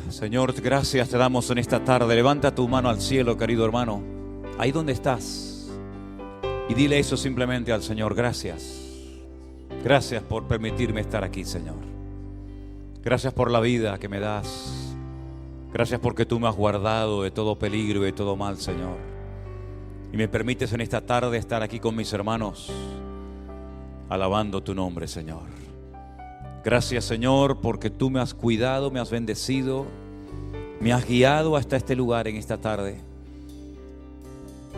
Señor, gracias te damos en esta tarde. Levanta tu mano al cielo, querido hermano, ahí donde estás, y dile eso simplemente al Señor. Gracias. Gracias por permitirme estar aquí, Señor. Gracias por la vida que me das. Gracias porque tú me has guardado de todo peligro y de todo mal, Señor. Y me permites en esta tarde estar aquí con mis hermanos, alabando tu nombre, Señor. Gracias, Señor, porque tú me has cuidado, me has bendecido, me has guiado hasta este lugar en esta tarde.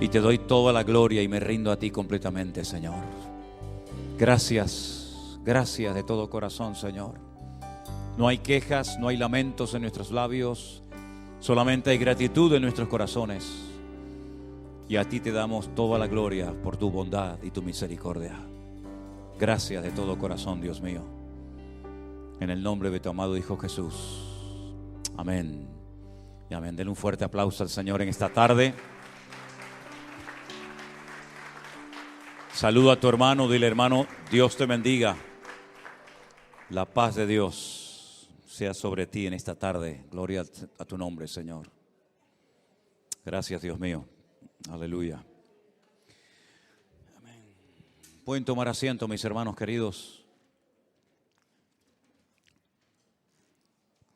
Y te doy toda la gloria y me rindo a ti completamente, Señor. Gracias, gracias de todo corazón, Señor. No hay quejas, no hay lamentos en nuestros labios, solamente hay gratitud en nuestros corazones. Y a ti te damos toda la gloria por tu bondad y tu misericordia. Gracias de todo corazón, Dios mío. En el nombre de tu amado Hijo Jesús. Amén. Y amén. Denle un fuerte aplauso al Señor en esta tarde. Saluda a tu hermano, dile: hermano, Dios te bendiga. La paz de Dios sea sobre ti en esta tarde. Gloria a tu nombre, Señor. Gracias, Dios mío. Aleluya. Amén. Pueden tomar asiento, mis hermanos queridos.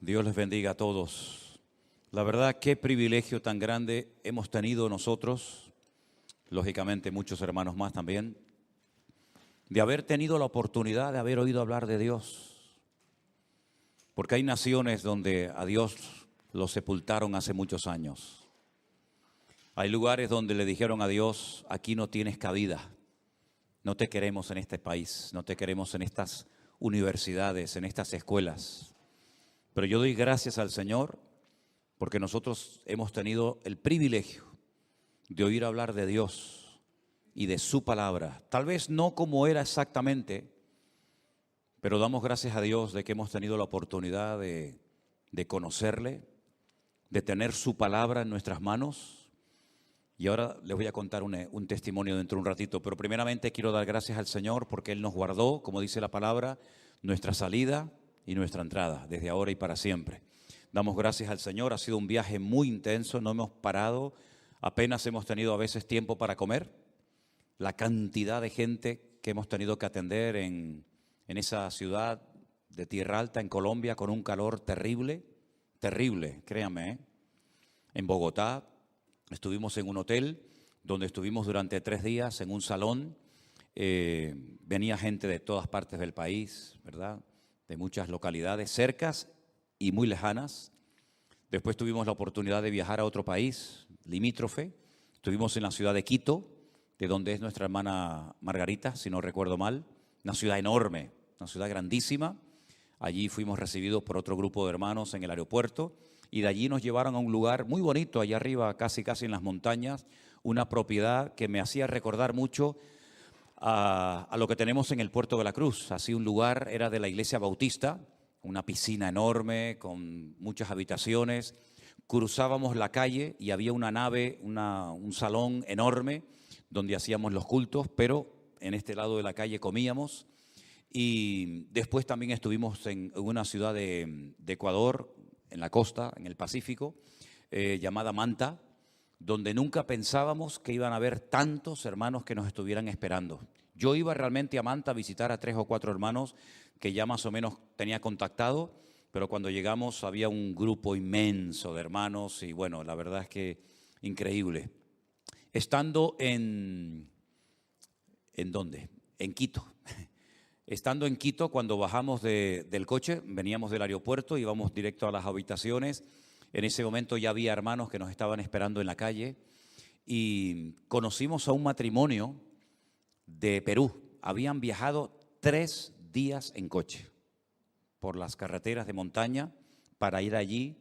Dios les bendiga a todos. La verdad, qué privilegio tan grande hemos tenido nosotros, lógicamente muchos hermanos más también, de haber tenido la oportunidad de haber oído hablar de Dios. Porque hay naciones donde a Dios lo sepultaron hace muchos años. Hay lugares donde le dijeron a Dios: aquí no tienes cabida, no te queremos en este país, no te queremos en estas universidades, en estas escuelas. Pero yo doy gracias al Señor porque nosotros hemos tenido el privilegio de oír hablar de Dios y de su palabra. Tal vez no como era exactamente, pero damos gracias a Dios de que hemos tenido la oportunidad de conocerle, de tener su palabra en nuestras manos. Y ahora les voy a contar un testimonio dentro de un ratito, pero primeramente quiero dar gracias al Señor porque Él nos guardó, como dice la palabra, nuestra salida y nuestra entrada, desde ahora y para siempre. Damos gracias al Señor, ha sido un viaje muy intenso, no hemos parado, apenas hemos tenido a veces tiempo para comer. La cantidad de gente que hemos tenido que atender en esa ciudad de Tierra Alta, en Colombia, con un calor terrible, terrible, créanme. En Bogotá estuvimos en un hotel donde estuvimos durante 3 días en un salón. Venía gente de todas partes del país, ¿verdad?, de muchas localidades cercas y muy lejanas. Después tuvimos la oportunidad de viajar a otro país limítrofe. Estuvimos en la ciudad de Quito, de donde es nuestra hermana Margarita, si no recuerdo mal. Una ciudad enorme, una ciudad grandísima. Allí fuimos recibidos por otro grupo de hermanos en el aeropuerto y de allí nos llevaron a un lugar muy bonito, allá arriba, casi en las montañas, una propiedad que me hacía recordar mucho a lo que tenemos en el Puerto de la Cruz. Así un lugar, era de la Iglesia Bautista, una piscina enorme con muchas habitaciones. Cruzábamos la calle y había una nave, un salón enorme donde hacíamos los cultos, pero en este lado de la calle comíamos. Y después también estuvimos en una ciudad de Ecuador, en la costa, en el Pacífico, llamada Manta, donde nunca pensábamos que iban a haber tantos hermanos que nos estuvieran esperando. Yo iba realmente a Manta a visitar a 3 o 4 hermanos que ya más o menos tenía contactado, pero cuando llegamos había un grupo inmenso de hermanos y bueno, la verdad es que increíble. Estando ¿en dónde? En Quito. Estando en Quito, cuando bajamos del coche, veníamos del aeropuerto, íbamos directo a las habitaciones. En ese momento ya había hermanos que nos estaban esperando en la calle y conocimos a un matrimonio de Perú. Habían viajado 3 días en coche por las carreteras de montaña para ir allí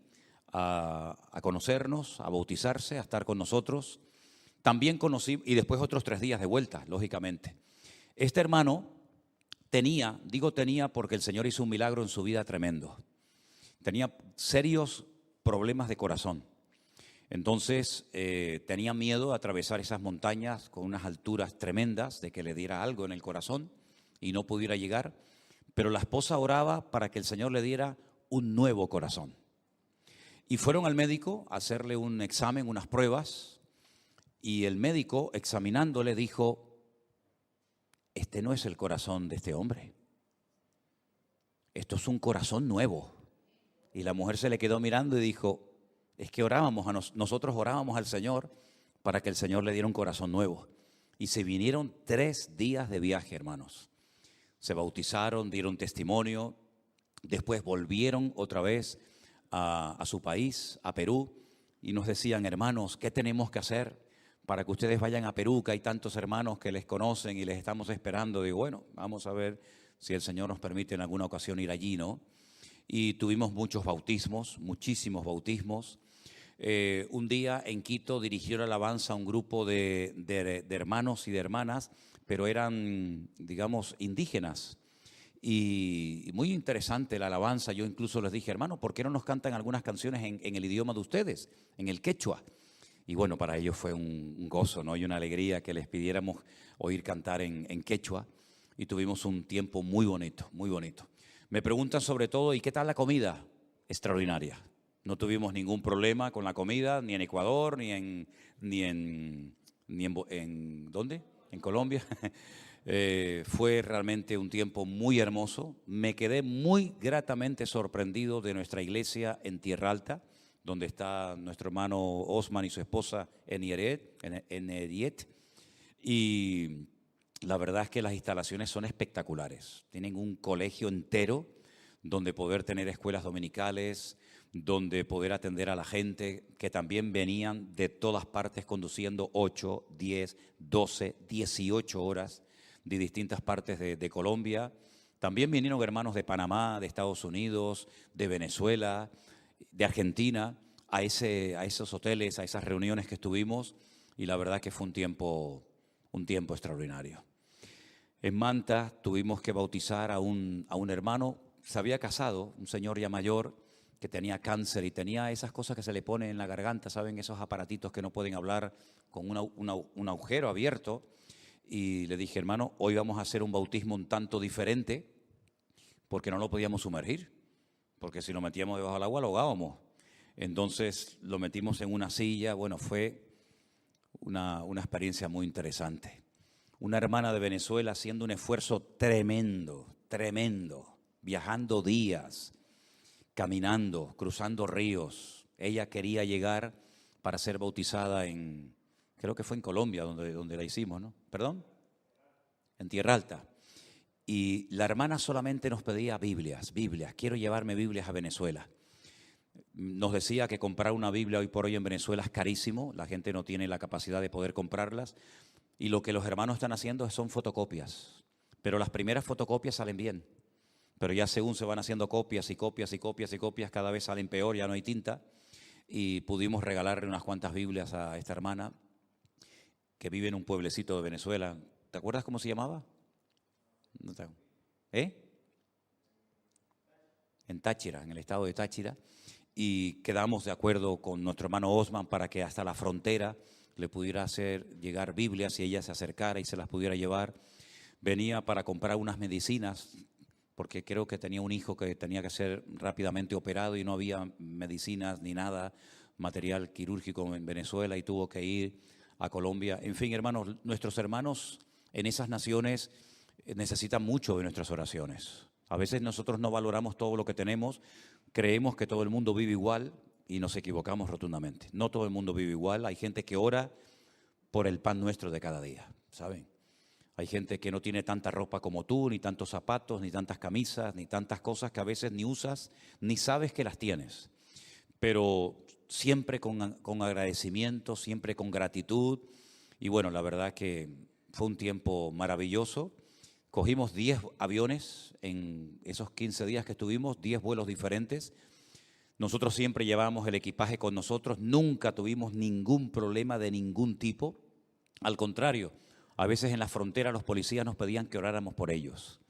a conocernos, a bautizarse, a estar con nosotros. También conocí, y después otros 3 días de vuelta, lógicamente. Este hermano digo tenía porque el Señor hizo un milagro en su vida tremendo. Tenía serios problemas de corazón. Entonces tenía miedo de atravesar esas montañas con unas alturas tremendas, de que le diera algo en el corazón y no pudiera llegar. Pero la esposa oraba para que el Señor le diera un nuevo corazón. Y fueron al médico a hacerle un examen, unas pruebas, y el médico, examinándole, dijo: este no es el corazón de este hombre, esto es un corazón nuevo. Y la mujer se le quedó mirando y dijo: es que nosotros orábamos al Señor para que el Señor le diera un corazón nuevo. Y se vinieron 3 días de viaje, hermanos. Se bautizaron, dieron testimonio, después volvieron otra vez a su país, a Perú, y nos decían: hermanos, ¿qué tenemos que hacer para que ustedes vayan a Perú? Que hay tantos hermanos que les conocen y les estamos esperando. Digo, bueno, vamos a ver si el Señor nos permite en alguna ocasión ir allí, ¿no? Y tuvimos muchos bautismos, muchísimos bautismos. Un día en Quito dirigió la alabanza a un grupo de hermanos y de hermanas, pero eran, digamos, indígenas. Y muy interesante la alabanza. Yo incluso les dije: hermano, ¿por qué no nos cantan algunas canciones en el idioma de ustedes, en el quechua? Y bueno, para ellos fue un gozo, ¿no? Y una alegría que les pidiéramos oír cantar en quechua. Y tuvimos un tiempo muy bonito, muy bonito. Me preguntan sobre todo: ¿y qué tal la comida? Extraordinaria. No tuvimos ningún problema con la comida, ni en Ecuador, ni en ¿dónde? En Colombia. Fue realmente un tiempo muy hermoso. Me quedé muy gratamente sorprendido de nuestra iglesia en Tierra Alta, donde está nuestro hermano Osman y su esposa en Eriet. Y la verdad es que las instalaciones son espectaculares. Tienen un colegio entero donde poder tener escuelas dominicales, donde poder atender a la gente que también venían de todas partes conduciendo 8, 10, 12, 18 horas de distintas partes de Colombia. También vinieron hermanos de Panamá, de Estados Unidos, de Venezuela, de Argentina, a esos hoteles, a esas reuniones que estuvimos, y la verdad que fue un tiempo extraordinario. En Manta tuvimos que bautizar a un hermano. Se había casado, un señor ya mayor, que tenía cáncer y tenía esas cosas que se le ponen en la garganta, ¿saben? Esos aparatitos que no pueden hablar, con un agujero abierto. Y le dije: hermano, hoy vamos a hacer un bautismo un tanto diferente, porque no lo podíamos sumergir, porque si lo metíamos debajo del agua lo ahogábamos. Entonces lo metimos en una silla. Bueno, fue una experiencia muy interesante. Una hermana de Venezuela haciendo un esfuerzo tremendo, viajando días, caminando, cruzando ríos. Ella quería llegar para ser bautizada creo que fue en Colombia donde la hicimos, ¿no? ¿Perdón? En Tierra Alta. Y la hermana solamente nos pedía Biblias. Quiero llevarme Biblias a Venezuela. Nos decía que comprar una Biblia hoy por hoy en Venezuela es carísimo. La gente no tiene la capacidad de poder comprarlas. Y lo que los hermanos están haciendo son fotocopias. Pero las primeras fotocopias salen bien. Pero ya según se van haciendo copias, cada vez salen peor, ya no hay tinta. Y pudimos regalarle unas cuantas Biblias a esta hermana que vive en un pueblecito de Venezuela. ¿Te acuerdas cómo se llamaba? En Táchira, en el estado de Táchira. Y quedamos de acuerdo con nuestro hermano Osman para que hasta la frontera le pudiera hacer llegar Biblias y ella se acercara y se las pudiera llevar. Venía para comprar unas medicinas, porque creo que tenía un hijo que tenía que ser rápidamente operado y no había medicinas ni nada, material quirúrgico en Venezuela, y tuvo que ir a Colombia. En fin, hermanos, nuestros hermanos en esas naciones necesitan mucho de nuestras oraciones. A veces nosotros no valoramos todo lo que tenemos, creemos que todo el mundo vive igual y nos equivocamos rotundamente. No todo el mundo vive igual. Hay gente que ora por el pan nuestro de cada día, ¿saben? Hay gente que no tiene tanta ropa como tú, ni tantos zapatos, ni tantas camisas, ni tantas cosas que a veces ni usas, ni sabes que las tienes. Pero siempre con agradecimiento, siempre con gratitud. Y bueno, la verdad que fue un tiempo maravilloso. Cogimos 10 aviones en esos 15 días que estuvimos, 10 vuelos diferentes. Nosotros siempre llevábamos el equipaje con nosotros, nunca tuvimos ningún problema de ningún tipo. Al contrario, a veces en la frontera los policías nos pedían que oráramos por ellos.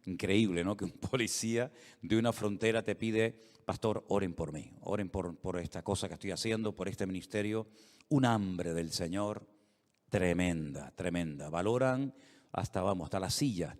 Increíble, ¿no? Que un policía de una frontera te pide: pastor, oren por mí, oren por esta cosa que estoy haciendo, por este ministerio. Un hambre del Señor tremenda. Valoran hasta la silla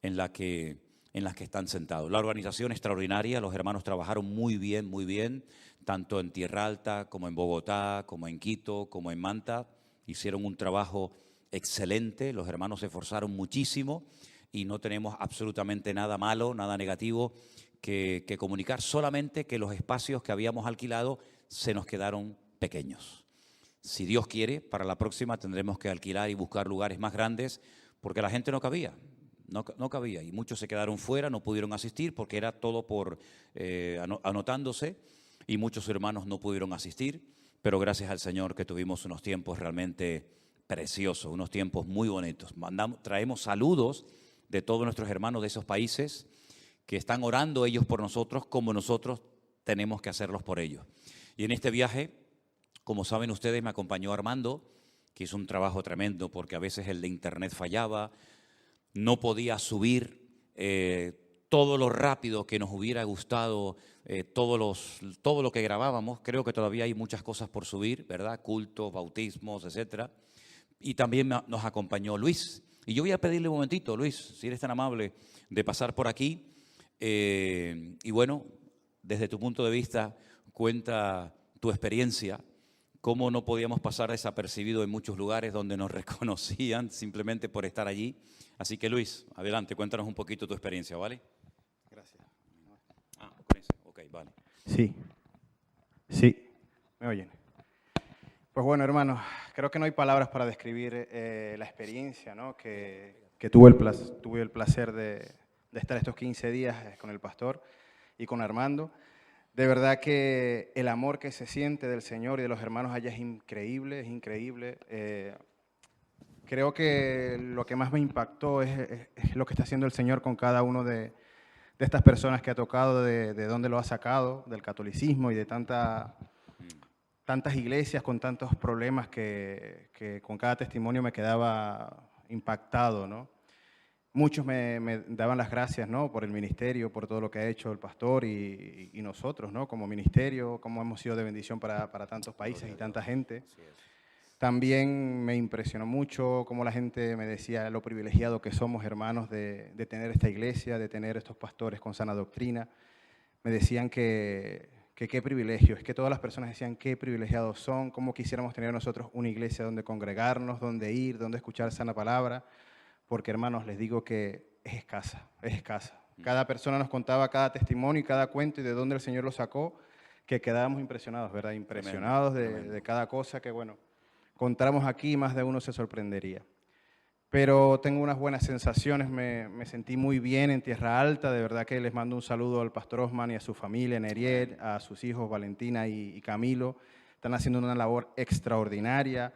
en la que en las que están sentados. La organización extraordinaria, los hermanos trabajaron muy bien, tanto en Tierra Alta como en Bogotá, como en Quito, como en Manta. Hicieron un trabajo excelente, los hermanos se esforzaron muchísimo y no tenemos absolutamente nada malo, nada negativo que comunicar, solamente que los espacios que habíamos alquilado se nos quedaron pequeños. Si Dios quiere, para la próxima tendremos que alquilar y buscar lugares más grandes porque la gente no cabía. No cabía y muchos se quedaron fuera, no pudieron asistir porque era todo por anotándose y muchos hermanos no pudieron asistir, pero gracias al Señor que tuvimos unos tiempos realmente preciosos, unos tiempos muy bonitos. Traemos saludos de todos nuestros hermanos de esos países que están orando ellos por nosotros como nosotros tenemos que hacerlos por ellos. Y en este viaje, como saben ustedes, me acompañó Armando, que hizo un trabajo tremendo porque a veces el de internet fallaba, no podía subir todo lo rápido que nos hubiera gustado, todo lo que grabábamos. Creo que todavía hay muchas cosas por subir, ¿verdad? Cultos, bautismos, etcétera. Y también nos acompañó Luis. Y yo voy a pedirle un momentito, Luis, si eres tan amable, de pasar por aquí. Y bueno, desde tu punto de vista, cuenta tu experiencia, cómo no podíamos pasar desapercibido en muchos lugares donde nos reconocían simplemente por estar allí. Así que Luis, adelante, cuéntanos un poquito tu experiencia, ¿vale? Gracias. Con eso, ok, vale. Sí, me oyen. Pues bueno, hermanos, creo que no hay palabras para describir la experiencia, ¿no? que tuve el placer de estar estos 15 días con el pastor y con Armando. De verdad que el amor que se siente del Señor y de los hermanos allá es increíble, es increíble. Creo que lo que más me impactó es lo que está haciendo el Señor con cada uno de estas personas que ha tocado, de dónde lo ha sacado, del catolicismo y de tantas iglesias con tantos problemas que con cada testimonio me quedaba impactado, ¿no? Muchos me daban las gracias, ¿no? Por el ministerio, por todo lo que ha hecho el pastor y nosotros, ¿no? Como ministerio, cómo hemos sido de bendición para tantos países y tanta gente. También me impresionó mucho cómo la gente me decía lo privilegiado que somos, hermanos, de tener esta iglesia, de tener estos pastores con sana doctrina. Me decían que qué privilegio, es que todas las personas decían qué privilegiados son, cómo quisiéramos tener nosotros una iglesia donde congregarnos, donde ir, donde escuchar sana palabra, porque, hermanos, les digo que es escasa, es escasa. Cada persona nos contaba cada testimonio y cada cuento y de dónde el Señor lo sacó, que quedábamos impresionados, ¿verdad? Impresionados de cada cosa que, bueno, contáramos aquí, más de uno se sorprendería. Pero tengo unas buenas sensaciones, me sentí muy bien en Tierra Alta, de verdad que les mando un saludo al pastor Osman y a su familia, Neriel, a sus hijos Valentina y Camilo. Están haciendo una labor extraordinaria,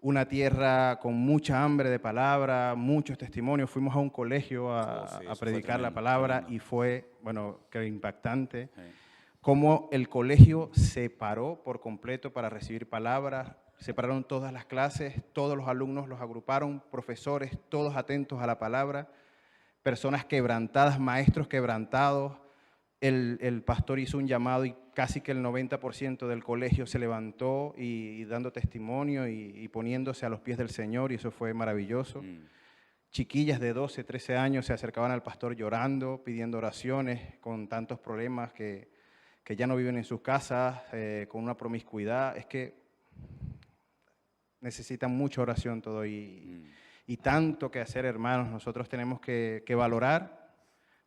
una tierra con mucha hambre de palabra, muchos testimonios. Fuimos a un colegio a predicar la palabra y fue, bueno, que impactante. Cómo el colegio se paró por completo para recibir palabras. Separaron todas las clases, todos los alumnos los agruparon, profesores, todos atentos a la palabra, personas quebrantadas, maestros quebrantados. El pastor hizo un llamado y casi que el 90% del colegio se levantó y dando testimonio y poniéndose a los pies del Señor, y eso fue maravilloso. Chiquillas de 12, 13 años se acercaban al pastor llorando, pidiendo oraciones, con tantos problemas que ya no viven en sus casas, con una promiscuidad. Es que necesitan mucha oración todo y tanto que hacer, hermanos. Nosotros tenemos que valorar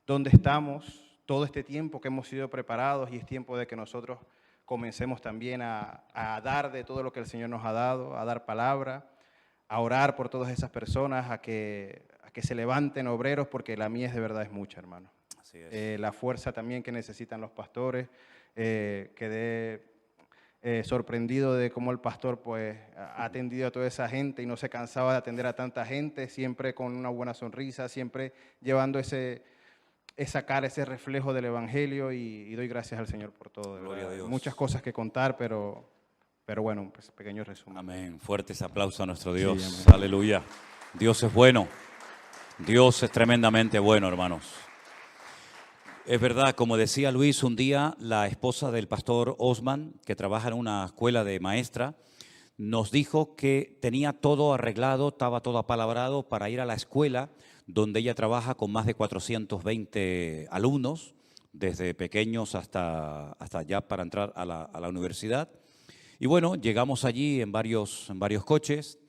dónde estamos, todo este tiempo que hemos sido preparados, y es tiempo de que nosotros comencemos también a dar de todo lo que el Señor nos ha dado, a dar palabra, a orar por todas esas personas, a que se levanten obreros, porque la mies de verdad es mucha, hermano. Así es. La fuerza también que necesitan los pastores, quedé sorprendido de cómo el pastor pues ha atendido a toda esa gente y no se cansaba de atender a tanta gente, siempre con una buena sonrisa, siempre llevando esa cara, ese reflejo del Evangelio, y doy gracias al Señor por todo. Gloria a Dios. Muchas cosas que contar, pero bueno, pues pequeño resumen. Amén. Fuertes aplausos a nuestro Dios. Sí, aleluya. Dios es bueno. Dios es tremendamente bueno, hermanos. Es verdad, como decía Luis, un día la esposa del pastor Osman, que trabaja en una escuela de maestra, nos dijo que tenía todo arreglado, estaba todo apalabrado para ir a la escuela donde ella trabaja con más de 420 alumnos, desde pequeños hasta ya para entrar a la universidad. Y bueno, llegamos allí en varios coches,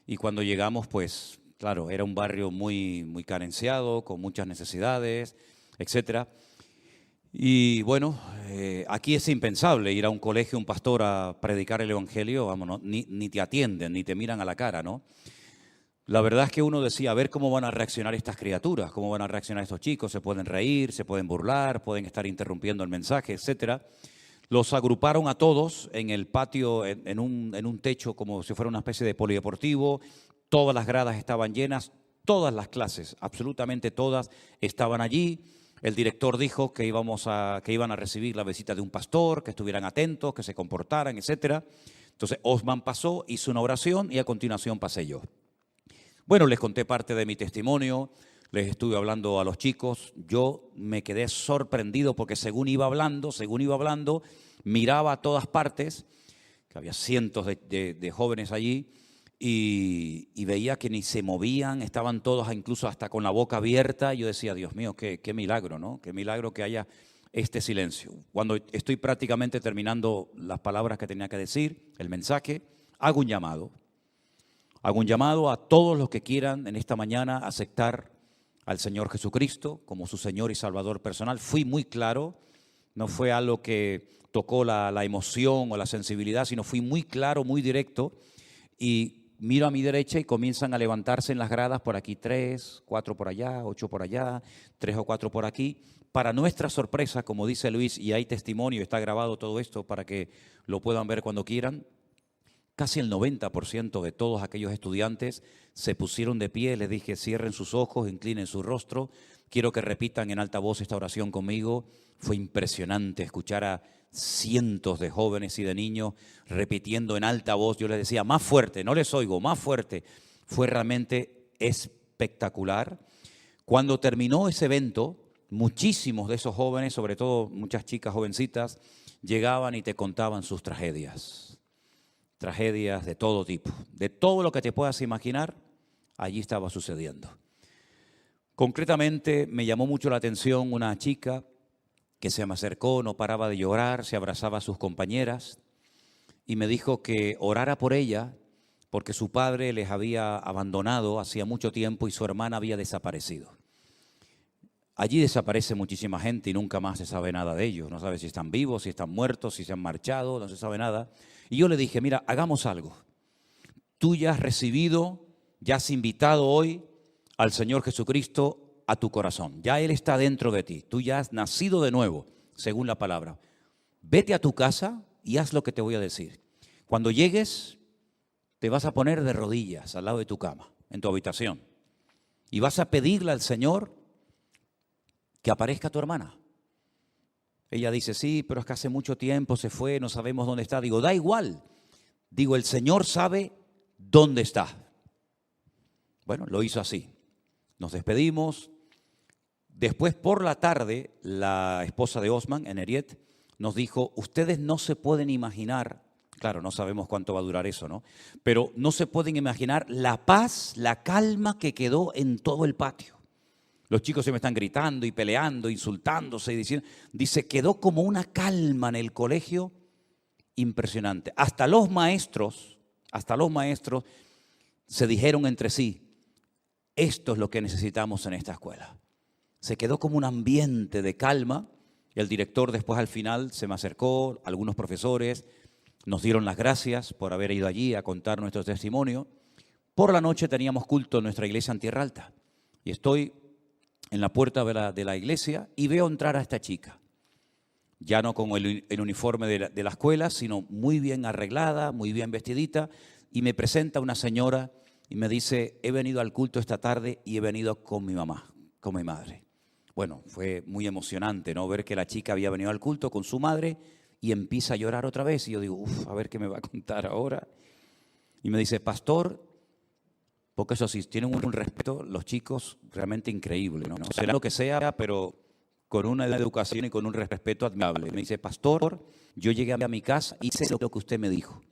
y cuando llegamos, pues claro, era un barrio muy carenciado, con muchas necesidades, etcétera. Y bueno, aquí es impensable ir a un colegio, un pastor a predicar el evangelio, vamos, ¿no? Ni te atienden, ni te miran a la cara, ¿no? La verdad es que uno decía, a ver cómo van a reaccionar estas criaturas, cómo van a reaccionar estos chicos, se pueden reír, se pueden burlar, pueden estar interrumpiendo el mensaje, etcétera. Los agruparon a todos en el patio, en un techo como si fuera una especie de polideportivo. Todas las gradas estaban llenas, todas las clases, absolutamente todas, estaban allí. El director dijo que iban a recibir la visita de un pastor, que estuvieran atentos, que se comportaran, etcétera. Entonces Osman pasó, hizo una oración y a continuación pasé yo. Bueno, les conté parte de mi testimonio, les estuve hablando a los chicos. Yo me quedé sorprendido porque según iba hablando, miraba a todas partes, que había cientos de jóvenes allí, y veía que ni se movían, estaban todos incluso hasta con la boca abierta. Y yo decía, Dios mío, qué milagro, ¿no? Qué milagro que haya este silencio. Cuando estoy prácticamente terminando las palabras que tenía que decir, el mensaje, hago un llamado. Hago un llamado a todos los que quieran en esta mañana aceptar al Señor Jesucristo como su Señor y Salvador personal. Fui muy claro, no fue algo que tocó la emoción o la sensibilidad, sino fui muy claro, muy directo. Y miro a mi derecha y comienzan a levantarse en las gradas por aquí 3, 4 por allá, 8 por allá, 3 o 4 por aquí. Para nuestra sorpresa, como dice Luis, y hay testimonio, está grabado todo esto para que lo puedan ver cuando quieran, casi el 90% de todos aquellos estudiantes se pusieron de pie. Les dije, cierren sus ojos, inclinen su rostro. Quiero que repitan en alta voz esta oración conmigo. Fue impresionante escuchar a cientos de jóvenes y de niños repitiendo en alta voz. Yo les decía, más fuerte, no les oigo, más fuerte. Fue realmente espectacular. Cuando terminó ese evento, muchísimos de esos jóvenes, sobre todo muchas chicas jovencitas, llegaban y te contaban sus tragedias. Tragedias de todo tipo, de todo lo que te puedas imaginar, allí estaba sucediendo. Concretamente me llamó mucho la atención una chica que se me acercó, no paraba de llorar, se abrazaba a sus compañeras y me dijo que orara por ella porque su padre les había abandonado hacía mucho tiempo y su hermana había desaparecido. Allí desaparece muchísima gente y nunca más se sabe nada de ellos. No sabe si están vivos, si están muertos, si se han marchado, no se sabe nada. Y yo le dije, mira, hagamos algo. Tú ya has recibido, ya has invitado hoy al Señor Jesucristo a tu corazón. Ya Él está dentro de ti. Tú ya has nacido de nuevo, según la palabra. Vete a tu casa y haz lo que te voy a decir. Cuando llegues, te vas a poner de rodillas al lado de tu cama, en tu habitación. Y vas a pedirle al Señor que aparezca tu hermana. Ella dice, sí, pero es que hace mucho tiempo se fue, no sabemos dónde está. Digo, da igual. Digo, el Señor sabe dónde está. Bueno, lo hizo así. Nos despedimos. Después, por la tarde, la esposa de Osman, Eneriet, nos dijo, ustedes no se pueden imaginar, claro, no sabemos cuánto va a durar eso, ¿no? Pero no se pueden imaginar la paz, la calma que quedó en todo el patio. Los chicos se me están gritando y peleando, insultándose y diciendo, dice, quedó como una calma en el colegio impresionante. Hasta los maestros se dijeron entre sí, esto es lo que necesitamos en esta escuela. Se quedó como un ambiente de calma. El director después al final se me acercó, algunos profesores nos dieron las gracias por haber ido allí a contar nuestro testimonio. Por la noche teníamos culto en nuestra iglesia en Tierra Alta y estoy en la puerta de la iglesia y veo entrar a esta chica, ya no con el uniforme de la escuela, sino muy bien arreglada, muy bien vestidita, y me presenta una señora y me dice, he venido al culto esta tarde y he venido con mi mamá, con mi madre. Bueno, fue muy emocionante, ¿no? Ver que la chica había venido al culto con su madre y empieza a llorar otra vez, y yo digo, a ver qué me va a contar ahora. Y me dice, pastor, porque eso sí, tienen un respeto los chicos realmente increíble, ¿no? Será lo que sea, pero con una educación y con un respeto admirable. Me dice, pastor, yo llegué a mi casa y hice lo que usted me dijo.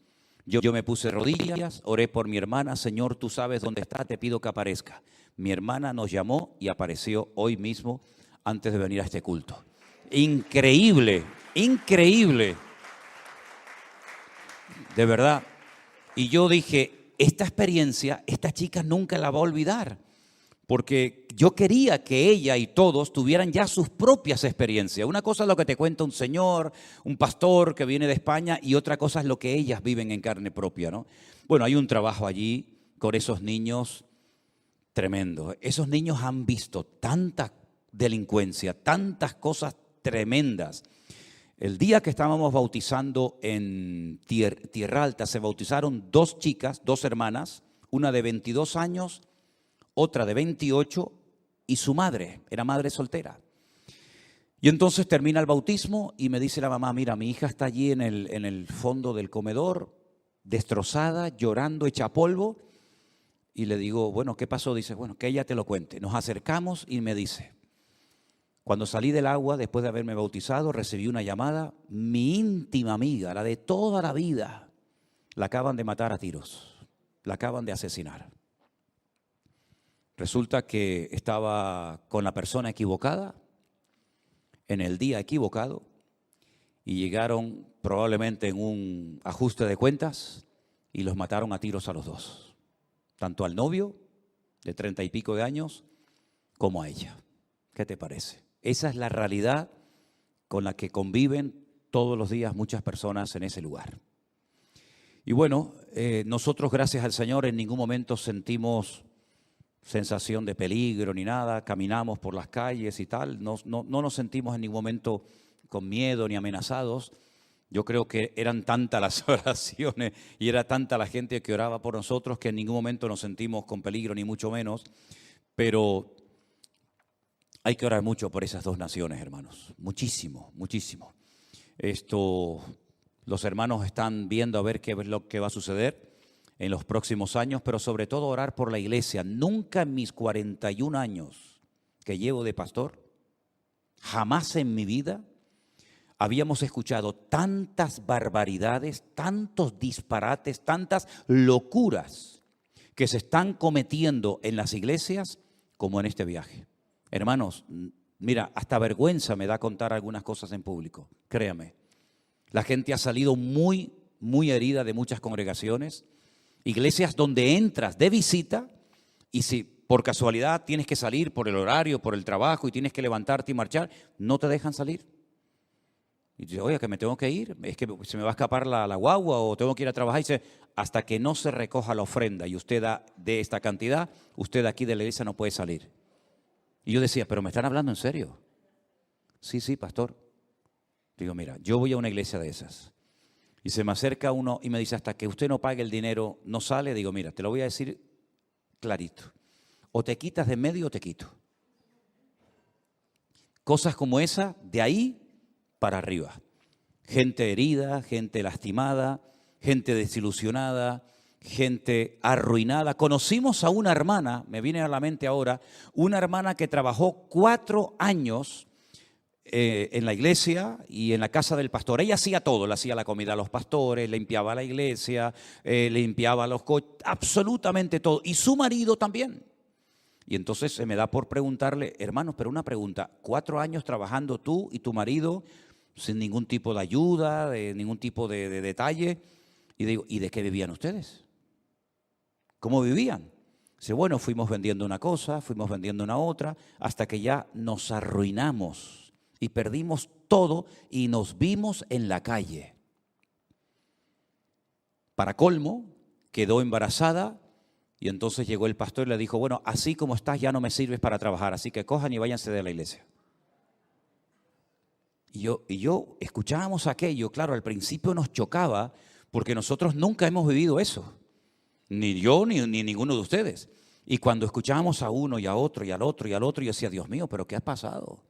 Yo me puse de rodillas, oré por mi hermana, Señor, tú sabes dónde está, te pido que aparezca. Mi hermana nos llamó y apareció hoy mismo antes de venir a este culto. Increíble, increíble. De verdad. Y yo dije, esta experiencia, esta chica nunca la va a olvidar. Porque yo quería que ella y todos tuvieran ya sus propias experiencias. Una cosa es lo que te cuenta un señor, un pastor que viene de España, y otra cosa es lo que ellas viven en carne propia, ¿no? Bueno, hay un trabajo allí con esos niños tremendo. Esos niños han visto tanta delincuencia, tantas cosas tremendas. El día que estábamos bautizando en Tierra Alta, se bautizaron 2 chicas, 2 hermanas, una de 22 años, otra de 28, y su madre, era madre soltera. Y entonces termina el bautismo y me dice la mamá, mira, mi hija está allí en el fondo del comedor, destrozada, llorando, hecha polvo. Y le digo, bueno, ¿qué pasó? Dice, bueno, que ella te lo cuente. Nos acercamos y me dice, cuando salí del agua, después de haberme bautizado, recibí una llamada, mi íntima amiga, la de toda la vida, la acaban de matar a tiros, la acaban de asesinar. Resulta que estaba con la persona equivocada, en el día equivocado, y llegaron probablemente en un ajuste de cuentas y los mataron a tiros a los 2. Tanto al novio, de 30 y pico de años, como a ella. ¿Qué te parece? Esa es la realidad con la que conviven todos los días muchas personas en ese lugar. Y bueno, nosotros, gracias al Señor, en ningún momento sentimos sensación de peligro ni nada, caminamos por las calles y tal, no nos sentimos en ningún momento con miedo ni amenazados. Yo creo que eran tantas las oraciones y era tanta la gente que oraba por nosotros que en ningún momento nos sentimos con peligro, ni mucho menos. Pero hay que orar mucho por esas 2 naciones, hermanos. Muchísimo, muchísimo. Los hermanos están viendo a ver qué es lo que va a suceder en los próximos años, pero sobre todo orar por la iglesia. Nunca en mis 41 años que llevo de pastor, jamás en mi vida habíamos escuchado tantas barbaridades, tantos disparates, tantas locuras que se están cometiendo en las iglesias como en este viaje. Hermanos, mira, hasta vergüenza me da contar algunas cosas en público, créame. La gente ha salido muy, muy herida de muchas congregaciones, iglesias donde entras de visita y si por casualidad tienes que salir por el horario, por el trabajo y tienes que levantarte y marchar, no te dejan salir. Y dice, oye, que me tengo que ir, es que se me va a escapar la guagua o tengo que ir a trabajar. Y dice, hasta que no se recoja la ofrenda y usted da de esta cantidad, usted aquí de la iglesia no puede salir. Y yo decía, pero ¿me están hablando en serio? Sí, pastor. Digo, mira, yo voy a una iglesia de esas. Y se me acerca uno y me dice, hasta que usted no pague el dinero, no sale. Digo, mira, te lo voy a decir clarito. O te quitas de en medio o te quito. Cosas como esa, de ahí para arriba. Gente herida, gente lastimada, gente desilusionada, gente arruinada. Conocimos a una hermana, me viene a la mente ahora, una hermana que trabajó 4 años en la iglesia y en la casa del pastor. Ella hacía todo, le hacía la comida a los pastores, limpiaba la iglesia, limpiaba los coches, absolutamente todo. Y su marido también. Y entonces se me da por preguntarle, hermanos, pero una pregunta, 4 años trabajando tú y tu marido sin ningún tipo de ayuda, de ningún tipo de detalle. Y digo, ¿y de qué vivían ustedes? ¿Cómo vivían? Dice, bueno, fuimos vendiendo una cosa, fuimos vendiendo una otra, hasta que ya nos arruinamos y perdimos todo y nos vimos en la calle. Para colmo, quedó embarazada y entonces llegó el pastor y le dijo, bueno, así como estás ya no me sirves para trabajar, así que cojan y váyanse de la iglesia. Y yo escuchábamos aquello, claro, al principio nos chocaba porque nosotros nunca hemos vivido eso. Ni yo ni ninguno de ustedes. Y cuando escuchábamos a uno y a otro y al otro y al otro, yo decía, Dios mío, ¿pero qué ha pasado?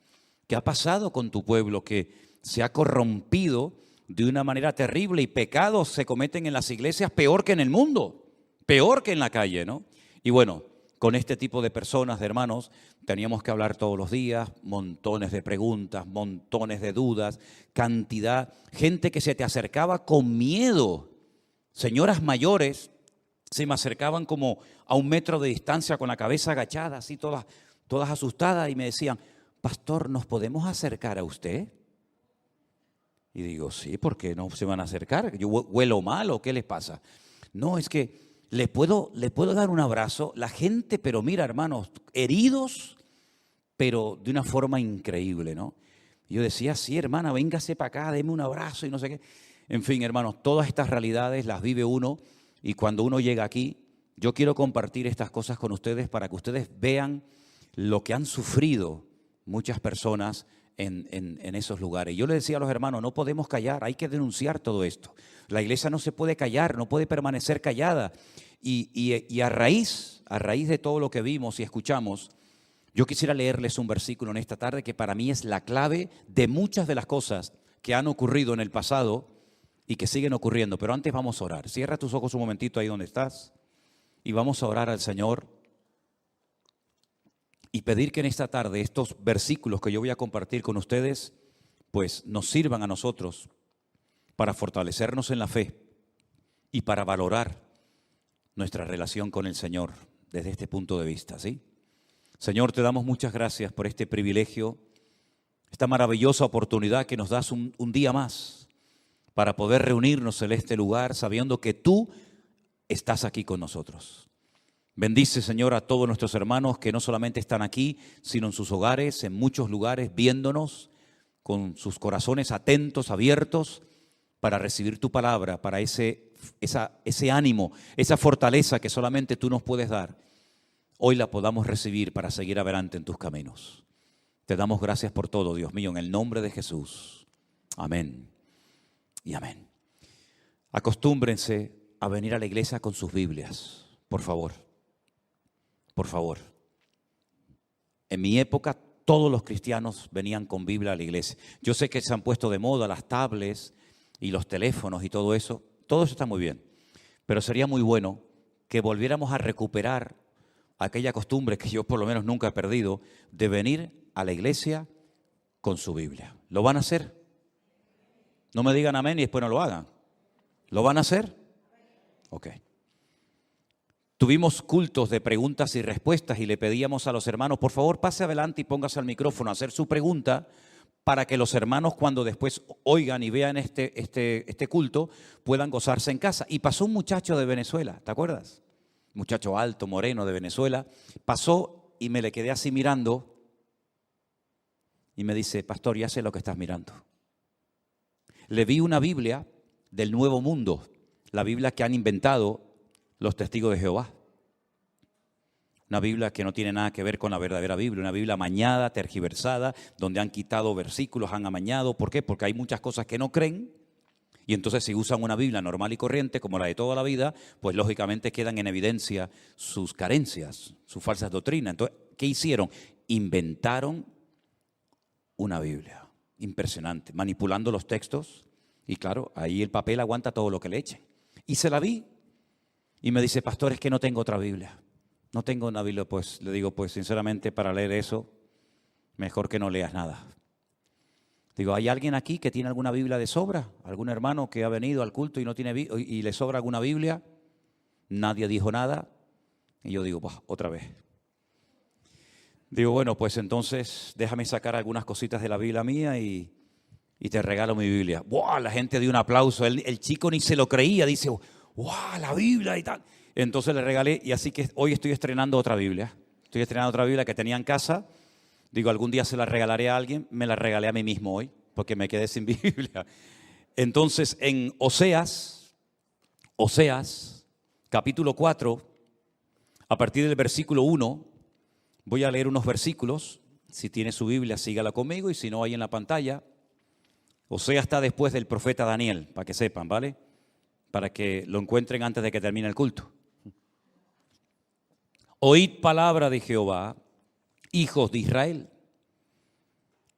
¿Qué ha pasado con tu pueblo que se ha corrompido de una manera terrible y pecados se cometen en las iglesias peor que en el mundo, peor que en la calle, ¿no? Y bueno, con este tipo de personas, de hermanos, teníamos que hablar todos los días, montones de preguntas, montones de dudas, cantidad, gente que se te acercaba con miedo Señoras mayores se me acercaban como a 1 metro de distancia con la cabeza agachada, así todas asustadas, y me decían, pastor, ¿nos podemos acercar a usted? Y digo, sí, ¿por qué no se van a acercar? ¿Yo huelo mal o qué les pasa? No, es que le puedo dar un abrazo. La gente, pero mira, hermanos, heridos, pero de una forma increíble, ¿no? Y yo decía, sí, hermana, véngase para acá, deme un abrazo y no sé qué. En fin, hermanos, todas estas realidades las vive uno, y cuando uno llega aquí, yo quiero compartir estas cosas con ustedes para que ustedes vean lo que han sufrido muchas personas en esos lugares. Yo les decía a los hermanos, no podemos callar, hay que denunciar todo esto. La iglesia no se puede callar, no puede permanecer callada. Y a raíz de todo lo que vimos y escuchamos, yo quisiera leerles un versículo en esta tarde que para mí es la clave de muchas de las cosas que han ocurrido en el pasado y que siguen ocurriendo. Pero antes vamos a orar. Cierra tus ojos un momentito ahí donde estás y vamos a orar al Señor y pedir que en esta tarde estos versículos que yo voy a compartir con ustedes pues nos sirvan a nosotros para fortalecernos en la fe y para valorar nuestra relación con el Señor desde este punto de vista, ¿sí? Señor, te damos muchas gracias por este privilegio, esta maravillosa oportunidad que nos das un día más para poder reunirnos en este lugar sabiendo que tú estás aquí con nosotros. Bendice, Señor, a todos nuestros hermanos que no solamente están aquí, sino en sus hogares, en muchos lugares, viéndonos con sus corazones atentos, abiertos, para recibir tu palabra, para ese ánimo, esa fortaleza que solamente tú nos puedes dar. Hoy la podamos recibir para seguir adelante en tus caminos. Te damos gracias por todo, Dios mío, en el nombre de Jesús. Amén y amén. Acostúmbrense a venir a la iglesia con sus Biblias, por favor. Por favor. En mi época todos los cristianos venían con Biblia a la iglesia. Yo sé que se han puesto de moda las tablets y los teléfonos y todo eso está muy bien, pero sería muy bueno que volviéramos a recuperar aquella costumbre que yo por lo menos nunca he perdido, de venir a la iglesia con su Biblia. ¿Lo van a hacer? No me digan amén y después no lo hagan. ¿Lo van a hacer? Ok. Tuvimos cultos de preguntas y respuestas y le pedíamos a los hermanos, por favor, pase adelante y póngase al micrófono a hacer su pregunta para que los hermanos cuando después oigan y vean este culto puedan gozarse en casa. Y pasó un muchacho de Venezuela, ¿te acuerdas? Un muchacho alto, moreno de Venezuela. Pasó y me le quedé así mirando y me dice, pastor, ya sé lo que estás mirando. Le vi una Biblia del Nuevo Mundo, la Biblia que han inventado los testigos de Jehová. Una Biblia que no tiene nada que ver con la verdadera Biblia, una Biblia amañada, tergiversada, donde han quitado versículos, han amañado. ¿Por qué? Porque hay muchas cosas que no creen. Y entonces si usan una Biblia normal y corriente, como la de toda la vida, pues lógicamente quedan en evidencia sus carencias, sus falsas doctrinas. Entonces, ¿qué hicieron? Inventaron una Biblia impresionante, manipulando los textos. Y claro, ahí el papel aguanta todo lo que le echen. Y se la vi. Y me dice, pastor, es que no tengo otra Biblia. No tengo una Biblia. Pues le digo, pues sinceramente para leer eso, mejor que no leas nada. Digo, ¿hay alguien aquí que tiene alguna Biblia de sobra? ¿Algún hermano que ha venido al culto y no tiene y le sobra alguna Biblia? Nadie dijo nada. Y yo digo, pues otra vez. Digo, bueno, pues entonces déjame sacar algunas cositas de la Biblia mía y te regalo mi Biblia. ¡Wow! La gente dio un aplauso. El chico ni se lo creía. Dice, ¡wow! La Biblia y tal. Entonces le regalé y así que hoy estoy estrenando otra Biblia. Estoy estrenando otra Biblia que tenía en casa. Digo, algún día se la regalaré a alguien. Me la regalé a mí mismo hoy porque me quedé sin Biblia. Entonces en Oseas, capítulo 4, a partir del versículo 1, voy a leer unos versículos. Si tiene su Biblia, sígala conmigo y si no, ahí en la pantalla. Oseas está después del profeta Daniel, para que sepan, ¿vale? Para que lo encuentren antes de que termine el culto. Oíd palabra de Jehová, hijos de Israel,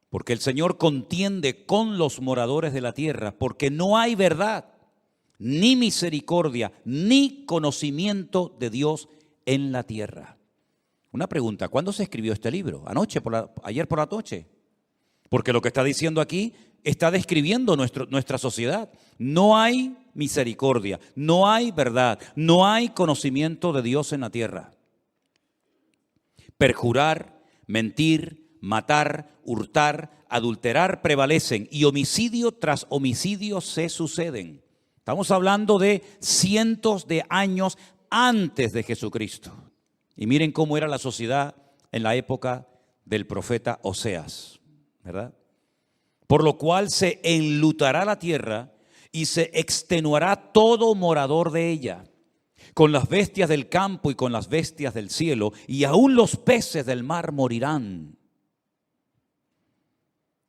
porque el Señor contiende con los moradores de la tierra, porque no hay verdad, ni misericordia, ni conocimiento de Dios en la tierra. Una pregunta, ¿cuándo se escribió este libro? ¿Anoche? ¿Ayer por la noche? Porque lo que está diciendo aquí está describiendo nuestra sociedad. No hay misericordia, no hay verdad, no hay conocimiento de Dios en la tierra. Perjurar, mentir, matar, hurtar, adulterar prevalecen y homicidio tras homicidio se suceden. Estamos hablando de cientos de años antes de Jesucristo. Y miren cómo era la sociedad en la época del profeta Oseas, ¿verdad? Por lo cual se enlutará la tierra y se extenuará todo morador de ella, con las bestias del campo y con las bestias del cielo, y aún los peces del mar morirán.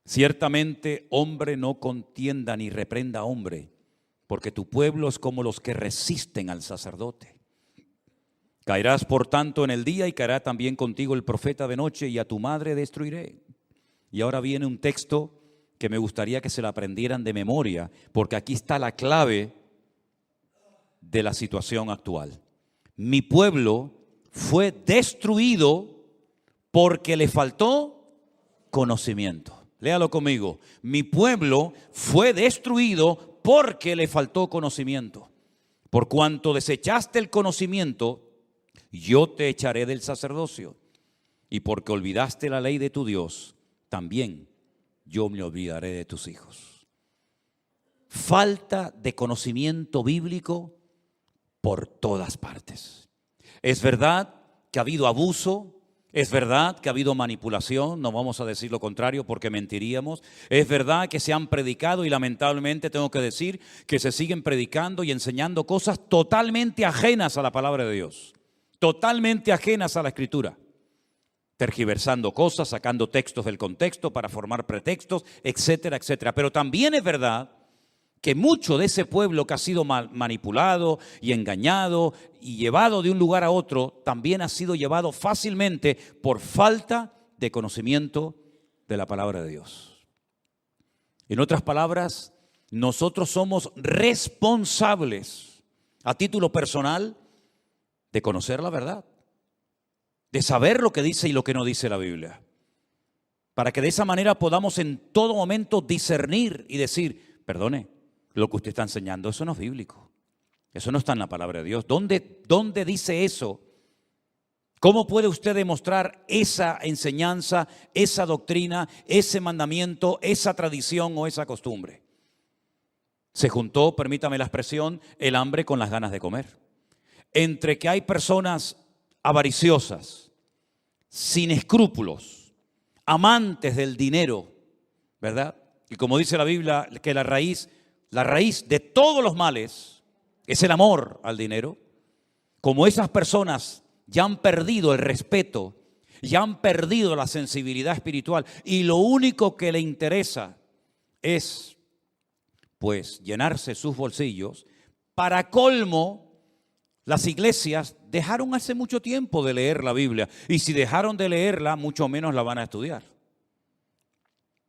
Ciertamente hombre no contienda ni reprenda a hombre, porque tu pueblo es como los que resisten al sacerdote. Caerás por tanto en el día y caerá también contigo el profeta de noche, y a tu madre destruiré. Y ahora viene un texto que me gustaría que se lo aprendieran de memoria, porque aquí está la clave de la situación actual. Mi pueblo fue destruido porque le faltó conocimiento. Léalo conmigo. Mi pueblo fue destruido porque le faltó conocimiento. Por cuanto desechaste el conocimiento, yo te echaré del sacerdocio. Y porque olvidaste la ley de tu Dios, también yo me olvidaré de tus hijos. Falta de conocimiento bíblico por todas partes. Es verdad que ha habido abuso, es verdad que ha habido manipulación, no vamos a decir lo contrario porque mentiríamos. Es verdad que se han predicado y lamentablemente tengo que decir que se siguen predicando y enseñando cosas totalmente ajenas a la palabra de Dios, totalmente ajenas a la Escritura. Tergiversando cosas, sacando textos del contexto para formar pretextos, etcétera, etcétera. Pero también es verdad que mucho de ese pueblo que ha sido manipulado y engañado y llevado de un lugar a otro, también ha sido llevado fácilmente por falta de conocimiento de la palabra de Dios. En otras palabras, nosotros somos responsables a título personal de conocer la verdad, de saber lo que dice y lo que no dice la Biblia, para que de esa manera podamos en todo momento discernir y decir, perdone, lo que usted está enseñando, eso no es bíblico, eso no está en la palabra de Dios. ¿Dónde dice eso? ¿Cómo puede usted demostrar esa enseñanza, esa doctrina, ese mandamiento, esa tradición o esa costumbre? Se juntó, permítame la expresión, el hambre con las ganas de comer. Entre que hay personas avariciosas, sin escrúpulos, amantes del dinero, ¿verdad? Y como dice la Biblia, que la raíz de todos los males es el amor al dinero. Como esas personas ya han perdido el respeto, ya han perdido la sensibilidad espiritual y lo único que le interesa es, pues, llenarse sus bolsillos. Para colmo, las iglesias dejaron hace mucho tiempo de leer la Biblia y si dejaron de leerla, mucho menos la van a estudiar.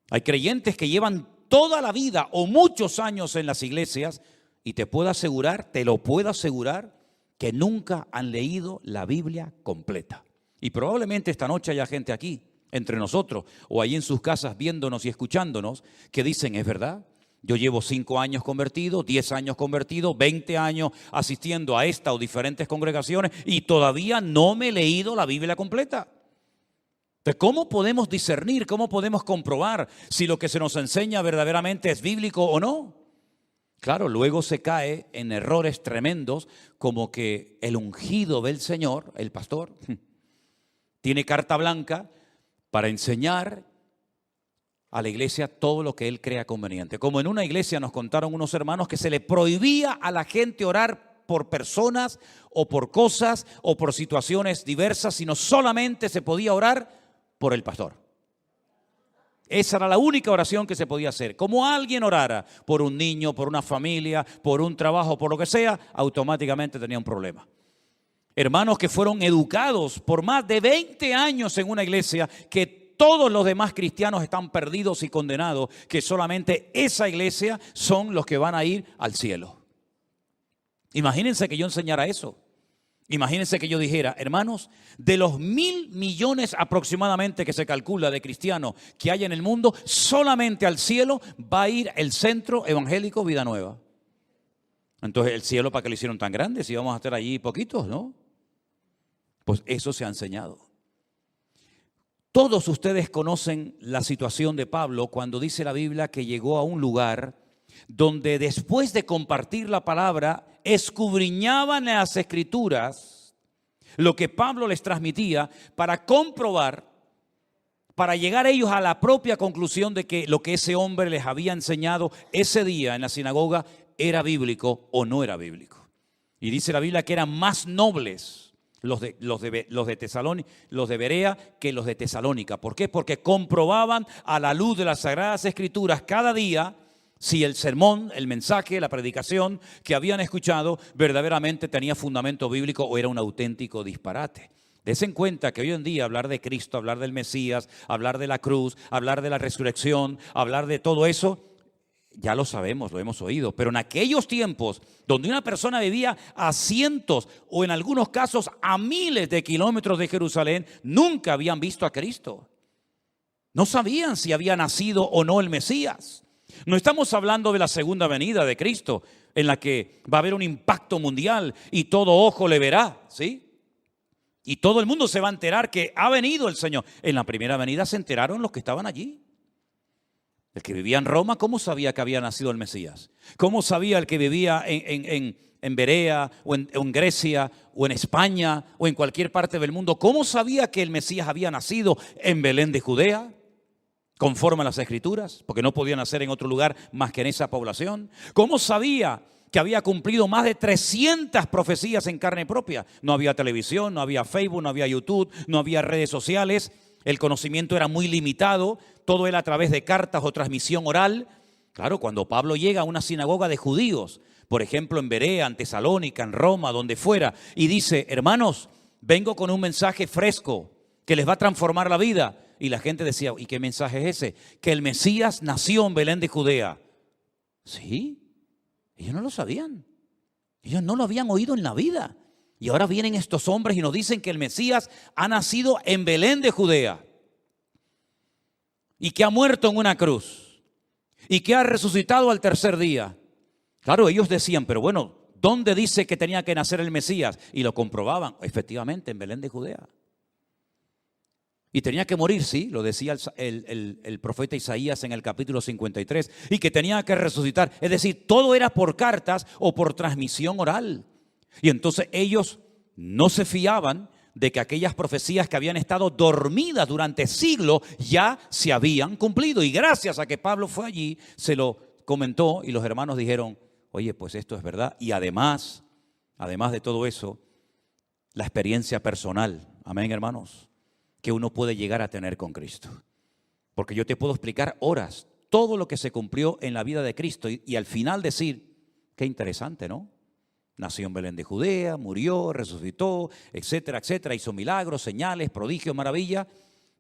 Hay creyentes que llevan toda la vida o muchos años en las iglesias y te lo puedo asegurar, que nunca han leído la Biblia completa. Y probablemente esta noche haya gente aquí, entre nosotros, o ahí en sus casas viéndonos y escuchándonos, que dicen, es verdad, yo llevo 5 años convertido, 10 años convertido, 20 años asistiendo a esta o diferentes congregaciones y todavía no me he leído la Biblia completa. Entonces, ¿cómo podemos discernir, cómo podemos comprobar si lo que se nos enseña verdaderamente es bíblico o no? Claro, luego se cae en errores tremendos como que el ungido del Señor, el pastor, tiene carta blanca para enseñar a la iglesia todo lo que él crea conveniente. Como en una iglesia nos contaron unos hermanos que se le prohibía a la gente orar por personas o por cosas o por situaciones diversas, sino solamente se podía orar por el pastor. Esa era la única oración que se podía hacer. Como alguien orara por un niño, por una familia, por un trabajo, por lo que sea, automáticamente tenía un problema. Hermanos que fueron educados por más de 20 años en una iglesia, que todos los demás cristianos están perdidos y condenados, que solamente esa iglesia son los que van a ir al cielo. Imagínense que yo enseñara eso. Imagínense que yo dijera, hermanos, de los 1.000 millones aproximadamente que se calcula de cristianos que hay en el mundo, solamente al cielo va a ir el Centro Evangélico Vida Nueva. Entonces, ¿el cielo para qué lo hicieron tan grande? Si vamos a estar allí poquitos, ¿no? Pues eso se ha enseñado. Todos ustedes conocen la situación de Pablo cuando dice la Biblia que llegó a un lugar donde después de compartir la palabra, escudriñaban las Escrituras, lo que Pablo les transmitía, para comprobar, para llegar ellos a la propia conclusión de que lo que ese hombre les había enseñado ese día en la sinagoga era bíblico o no era bíblico. Y dice la Biblia que eran más nobles los de Berea que los de Tesalónica. ¿Por qué? Porque comprobaban a la luz de las Sagradas Escrituras cada día si el sermón, el mensaje, la predicación que habían escuchado verdaderamente tenía fundamento bíblico o era un auténtico disparate. Des en cuenta que hoy en día hablar de Cristo, hablar del Mesías, hablar de la cruz, hablar de la resurrección, hablar de todo eso, ya lo sabemos, lo hemos oído. Pero en aquellos tiempos donde una persona vivía a cientos o en algunos casos a miles de kilómetros de Jerusalén, nunca habían visto a Cristo. No sabían si había nacido o no el Mesías. No estamos hablando de la segunda venida de Cristo, en la que va a haber un impacto mundial y todo ojo le verá, ¿sí? Y todo el mundo se va a enterar que ha venido el Señor. En la primera venida se enteraron los que estaban allí. El que vivía en Roma, ¿cómo sabía que había nacido el Mesías? ¿Cómo sabía el que vivía en Berea o en Grecia o en España o en cualquier parte del mundo? ¿Cómo sabía que el Mesías había nacido en Belén de Judea? Conforme a las Escrituras, porque no podía nacer en otro lugar más que en esa población. ¿Cómo sabía que había cumplido más de 300 profecías en carne propia? No había televisión, no había Facebook, no había YouTube, no había redes sociales. El conocimiento era muy limitado, todo era a través de cartas o transmisión oral. Claro, cuando Pablo llega a una sinagoga de judíos, por ejemplo en Berea, en Tesalónica, en Roma, donde fuera, y dice, hermanos, vengo con un mensaje fresco que les va a transformar la vida. Y la gente decía, ¿y qué mensaje es ese? Que el Mesías nació en Belén de Judea. ¿Sí? Ellos no lo sabían. Ellos no lo habían oído en la vida. Y ahora vienen estos hombres y nos dicen que el Mesías ha nacido en Belén de Judea. Y que ha muerto en una cruz. Y que ha resucitado al tercer día. Claro, ellos decían, pero bueno, ¿dónde dice que tenía que nacer el Mesías? Y lo comprobaban, efectivamente, en Belén de Judea. Y tenía que morir, sí, lo decía el profeta Isaías en el capítulo 53, y que tenía que resucitar. Es decir, todo era por cartas o por transmisión oral. Y entonces ellos no se fiaban de que aquellas profecías que habían estado dormidas durante siglos ya se habían cumplido. Y gracias a que Pablo fue allí, se lo comentó y los hermanos dijeron, oye, pues esto es verdad. Y además de todo eso, la experiencia personal, amén, hermanos, que uno puede llegar a tener con Cristo. Porque yo te puedo explicar horas todo lo que se cumplió en la vida de Cristo y al final decir, qué interesante, ¿no? Nació en Belén de Judea, murió, resucitó, etcétera, etcétera, hizo milagros, señales, prodigios, maravillas,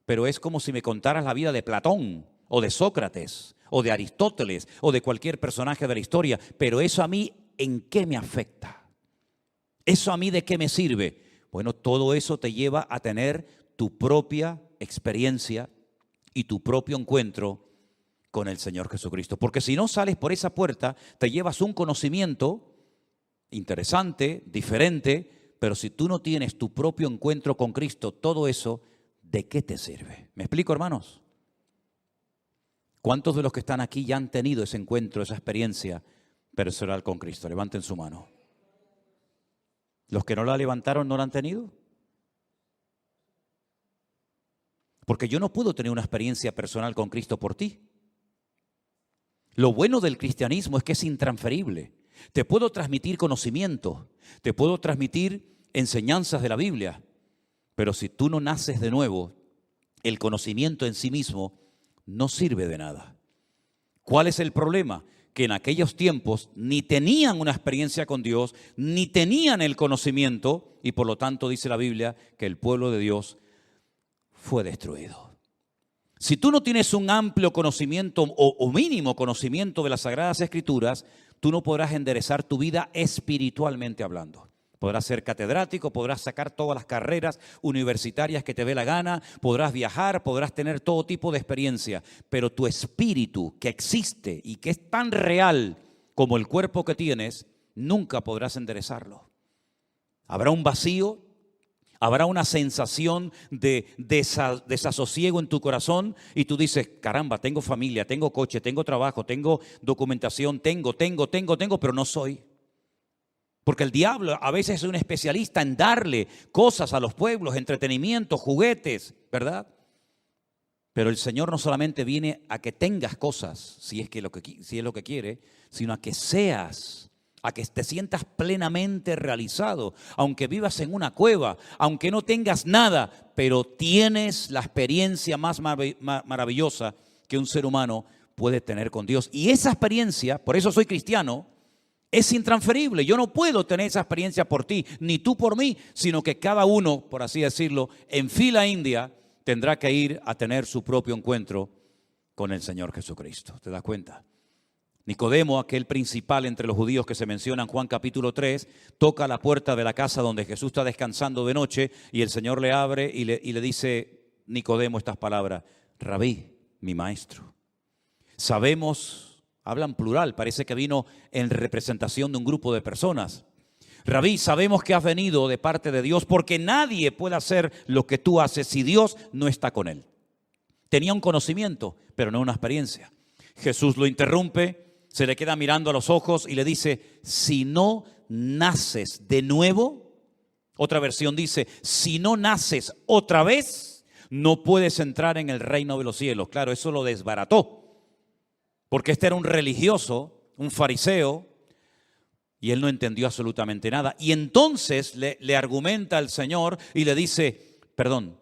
pero es como si me contaras la vida de Platón o de Sócrates o de Aristóteles o de cualquier personaje de la historia, pero eso a mí, ¿en qué me afecta? ¿Eso a mí de qué me sirve? Bueno, todo eso te lleva a tener tu propia experiencia y tu propio encuentro con el Señor Jesucristo. Porque si no sales por esa puerta, te llevas un conocimiento interesante, diferente, pero si tú no tienes tu propio encuentro con Cristo, todo eso, ¿de qué te sirve? ¿Me explico, hermanos? ¿Cuántos de los que están aquí ya han tenido ese encuentro, esa experiencia personal con Cristo? Levanten su mano. ¿Los que no la levantaron no la han tenido? Porque yo no puedo tener una experiencia personal con Cristo por ti. Lo bueno del cristianismo es que es intransferible. Te puedo transmitir conocimiento, te puedo transmitir enseñanzas de la Biblia, pero si tú no naces de nuevo, el conocimiento en sí mismo no sirve de nada. ¿Cuál es el problema? Que en aquellos tiempos ni tenían una experiencia con Dios, ni tenían el conocimiento, y por lo tanto dice la Biblia que el pueblo de Dios fue destruido. Si tú no tienes un amplio conocimiento o mínimo conocimiento de las Sagradas Escrituras, tú no podrás enderezar tu vida espiritualmente hablando. Podrás ser catedrático, podrás sacar todas las carreras universitarias que te dé la gana, podrás viajar, podrás tener todo tipo de experiencia, pero tu espíritu que existe y que es tan real como el cuerpo que tienes, nunca podrás enderezarlo. Habrá un vacío, habrá una sensación de desasosiego en tu corazón y tú dices, caramba, tengo familia, tengo coche, tengo trabajo, tengo documentación, tengo, pero no soy. Porque el diablo a veces es un especialista en darle cosas a los pueblos, entretenimiento, juguetes, ¿verdad? Pero el Señor no solamente viene a que tengas cosas, si es lo que quiere, sino a que seas, a que te sientas plenamente realizado, aunque vivas en una cueva, aunque no tengas nada, pero tienes la experiencia más maravillosa que un ser humano puede tener con Dios. Y esa experiencia, por eso soy cristiano, es intransferible. Yo no puedo tener esa experiencia por ti, ni tú por mí, sino que cada uno, por así decirlo, en fila india, tendrá que ir a tener su propio encuentro con el Señor Jesucristo. ¿Te das cuenta? Nicodemo, aquel principal entre los judíos que se menciona en Juan capítulo 3, toca la puerta de la casa donde Jesús está descansando de noche y el Señor le abre y le dice Nicodemo estas palabras: Rabí, mi maestro. Sabemos, hablan plural, parece que vino en representación de un grupo de personas. Rabí, sabemos que has venido de parte de Dios porque nadie puede hacer lo que tú haces si Dios no está con él. Tenía un conocimiento, pero no una experiencia. Jesús lo interrumpe, se le queda mirando a los ojos y le dice, si no naces de nuevo, otra versión dice, si no naces otra vez, no puedes entrar en el reino de los cielos. Claro, eso lo desbarató, porque este era un religioso, un fariseo, y él no entendió absolutamente nada. Y entonces le argumenta al Señor y le dice, perdón,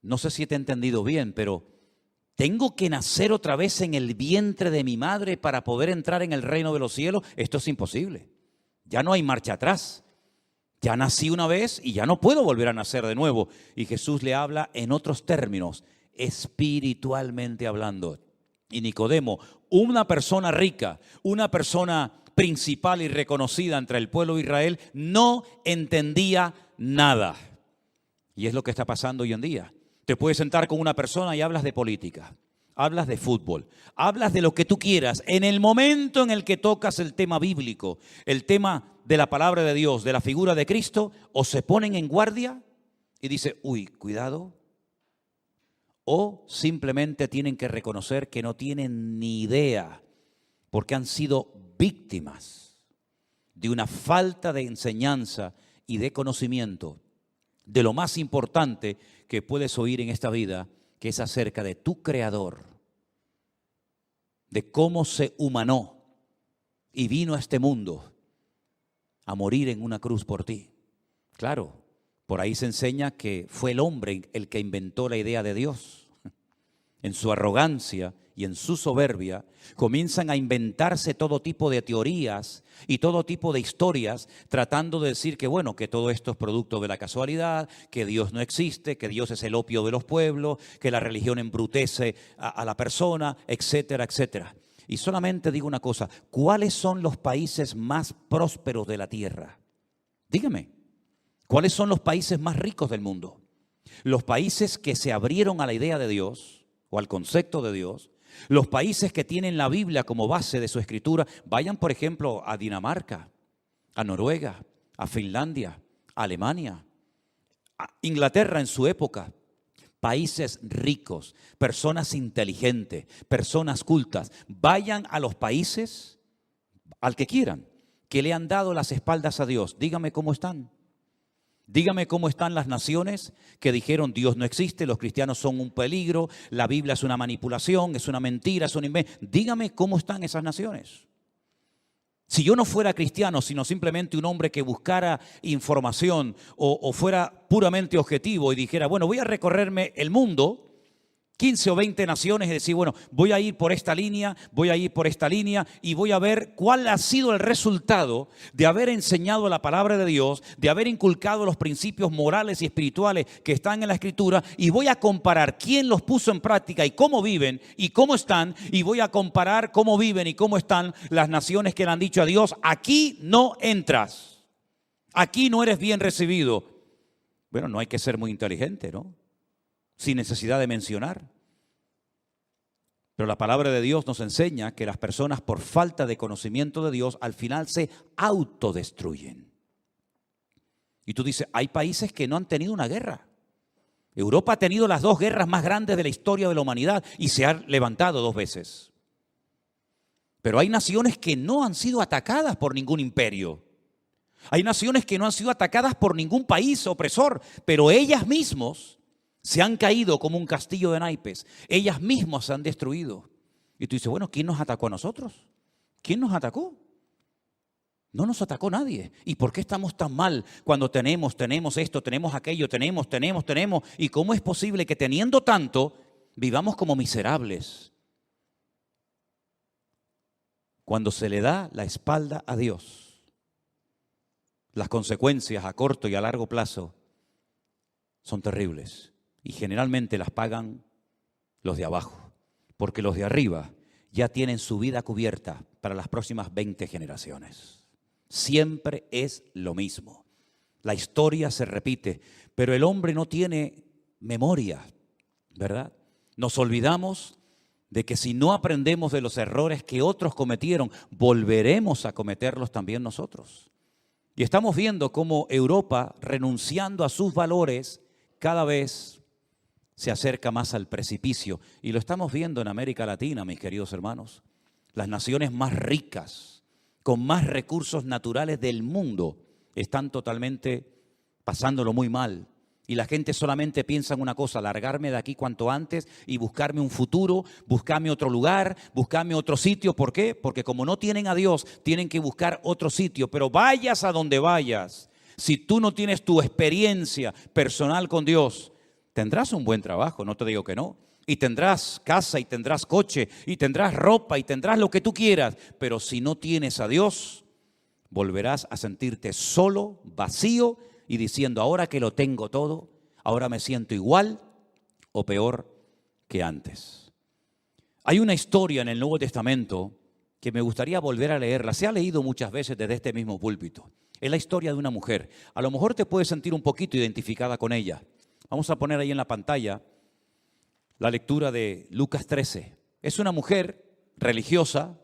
no sé si te he entendido bien, pero ¿tengo que nacer otra vez en el vientre de mi madre para poder entrar en el reino de los cielos? Esto es imposible. Ya no hay marcha atrás. Ya nací una vez y ya no puedo volver a nacer de nuevo. Y Jesús le habla en otros términos, espiritualmente hablando. Y Nicodemo, una persona rica, una persona principal y reconocida entre el pueblo de Israel, no entendía nada. Y es lo que está pasando hoy en día. Te puedes sentar con una persona y hablas de política, hablas de fútbol, hablas de lo que tú quieras. En el momento en el que tocas el tema bíblico, el tema de la palabra de Dios, de la figura de Cristo, o se ponen en guardia y dicen, uy, cuidado, o simplemente tienen que reconocer que no tienen ni idea porque han sido víctimas de una falta de enseñanza y de conocimiento de lo más importante que puedes oír en esta vida, que es acerca de tu Creador, de cómo se humanó y vino a este mundo a morir en una cruz por ti. Claro, por ahí se enseña que fue el hombre el que inventó la idea de Dios. En su arrogancia y en su soberbia comienzan a inventarse todo tipo de teorías y todo tipo de historias tratando de decir que bueno, que todo esto es producto de la casualidad, que Dios no existe, que Dios es el opio de los pueblos, que la religión embrutece a la persona, etcétera, etcétera. Y solamente digo una cosa, ¿cuáles son los países más prósperos de la tierra? Dígame, ¿cuáles son los países más ricos del mundo? Los países que se abrieron a la idea de Dios o al concepto de Dios. Los países que tienen la Biblia como base de su escritura, vayan por ejemplo a Dinamarca, a Noruega, a Finlandia, a Alemania, a Inglaterra en su época. Países ricos, personas inteligentes, personas cultas. Vayan a los países, al que quieran, que le han dado las espaldas a Dios. Dígame cómo están. Dígame cómo están las naciones que dijeron Dios no existe, los cristianos son un peligro, la Biblia es una manipulación, es una mentira, es un invento. Dígame cómo están esas naciones. Si yo no fuera cristiano, sino simplemente un hombre que buscara información o fuera puramente objetivo y dijera, bueno, voy a recorrerme el mundo, 15 o 20 naciones y decir, bueno, voy a ir por esta línea, voy a ir por esta línea y voy a ver cuál ha sido el resultado de haber enseñado la palabra de Dios, de haber inculcado los principios morales y espirituales que están en la Escritura y voy a comparar quién los puso en práctica y cómo viven y cómo están y voy a comparar cómo viven y cómo están las naciones que le han dicho a Dios, aquí no entras, Aquí no eres bien recibido. Bueno, no hay que ser muy inteligente, ¿no? Sin necesidad de mencionar. Pero la palabra de Dios nos enseña que las personas por falta de conocimiento de Dios al final se autodestruyen. Y tú dices, hay países que no han tenido una guerra. Europa ha tenido las 2 guerras más grandes de la historia de la humanidad y se ha levantado 2 veces. Pero hay naciones que no han sido atacadas por ningún imperio. Hay naciones que no han sido atacadas por ningún país opresor, pero ellas mismas se han caído como un castillo de naipes. Ellas mismas se han destruido. Y tú dices, bueno, ¿quién nos atacó a nosotros? ¿Quién nos atacó? No nos atacó nadie. ¿Y por qué estamos tan mal cuando tenemos esto, tenemos aquello, tenemos? ¿Y cómo es posible que teniendo tanto, vivamos como miserables? Cuando se le da la espalda a Dios, las consecuencias a corto y a largo plazo son terribles. Y generalmente las pagan los de abajo, porque los de arriba ya tienen su vida cubierta para las próximas 20 generaciones. Siempre es lo mismo. La historia se repite, pero el hombre no tiene memoria, ¿verdad? Nos olvidamos de que si no aprendemos de los errores que otros cometieron, volveremos a cometerlos también nosotros. Y estamos viendo cómo Europa, renunciando a sus valores, cada vez se acerca más al precipicio. Y lo estamos viendo en América Latina, mis queridos hermanos. Las naciones más ricas, con más recursos naturales del mundo, están totalmente pasándolo muy mal. Y la gente solamente piensa en una cosa, largarme de aquí cuanto antes y buscarme un futuro, buscarme otro lugar, buscarme otro sitio. ¿Por qué? Porque como no tienen a Dios, tienen que buscar otro sitio. Pero vayas a donde vayas, si tú no tienes tu experiencia personal con Dios, tendrás un buen trabajo, no te digo que no. Y tendrás casa, y tendrás coche, y tendrás ropa, y tendrás lo que tú quieras. Pero si no tienes a Dios, volverás a sentirte solo, vacío, y diciendo, ahora que lo tengo todo, ahora me siento igual o peor que antes. Hay una historia en el Nuevo Testamento que me gustaría volver a leerla. Se ha leído muchas veces desde este mismo púlpito. Es la historia de una mujer. A lo mejor te puedes sentir un poquito identificada con ella. Vamos a poner ahí en la pantalla la lectura de Lucas 13. Es una mujer religiosa,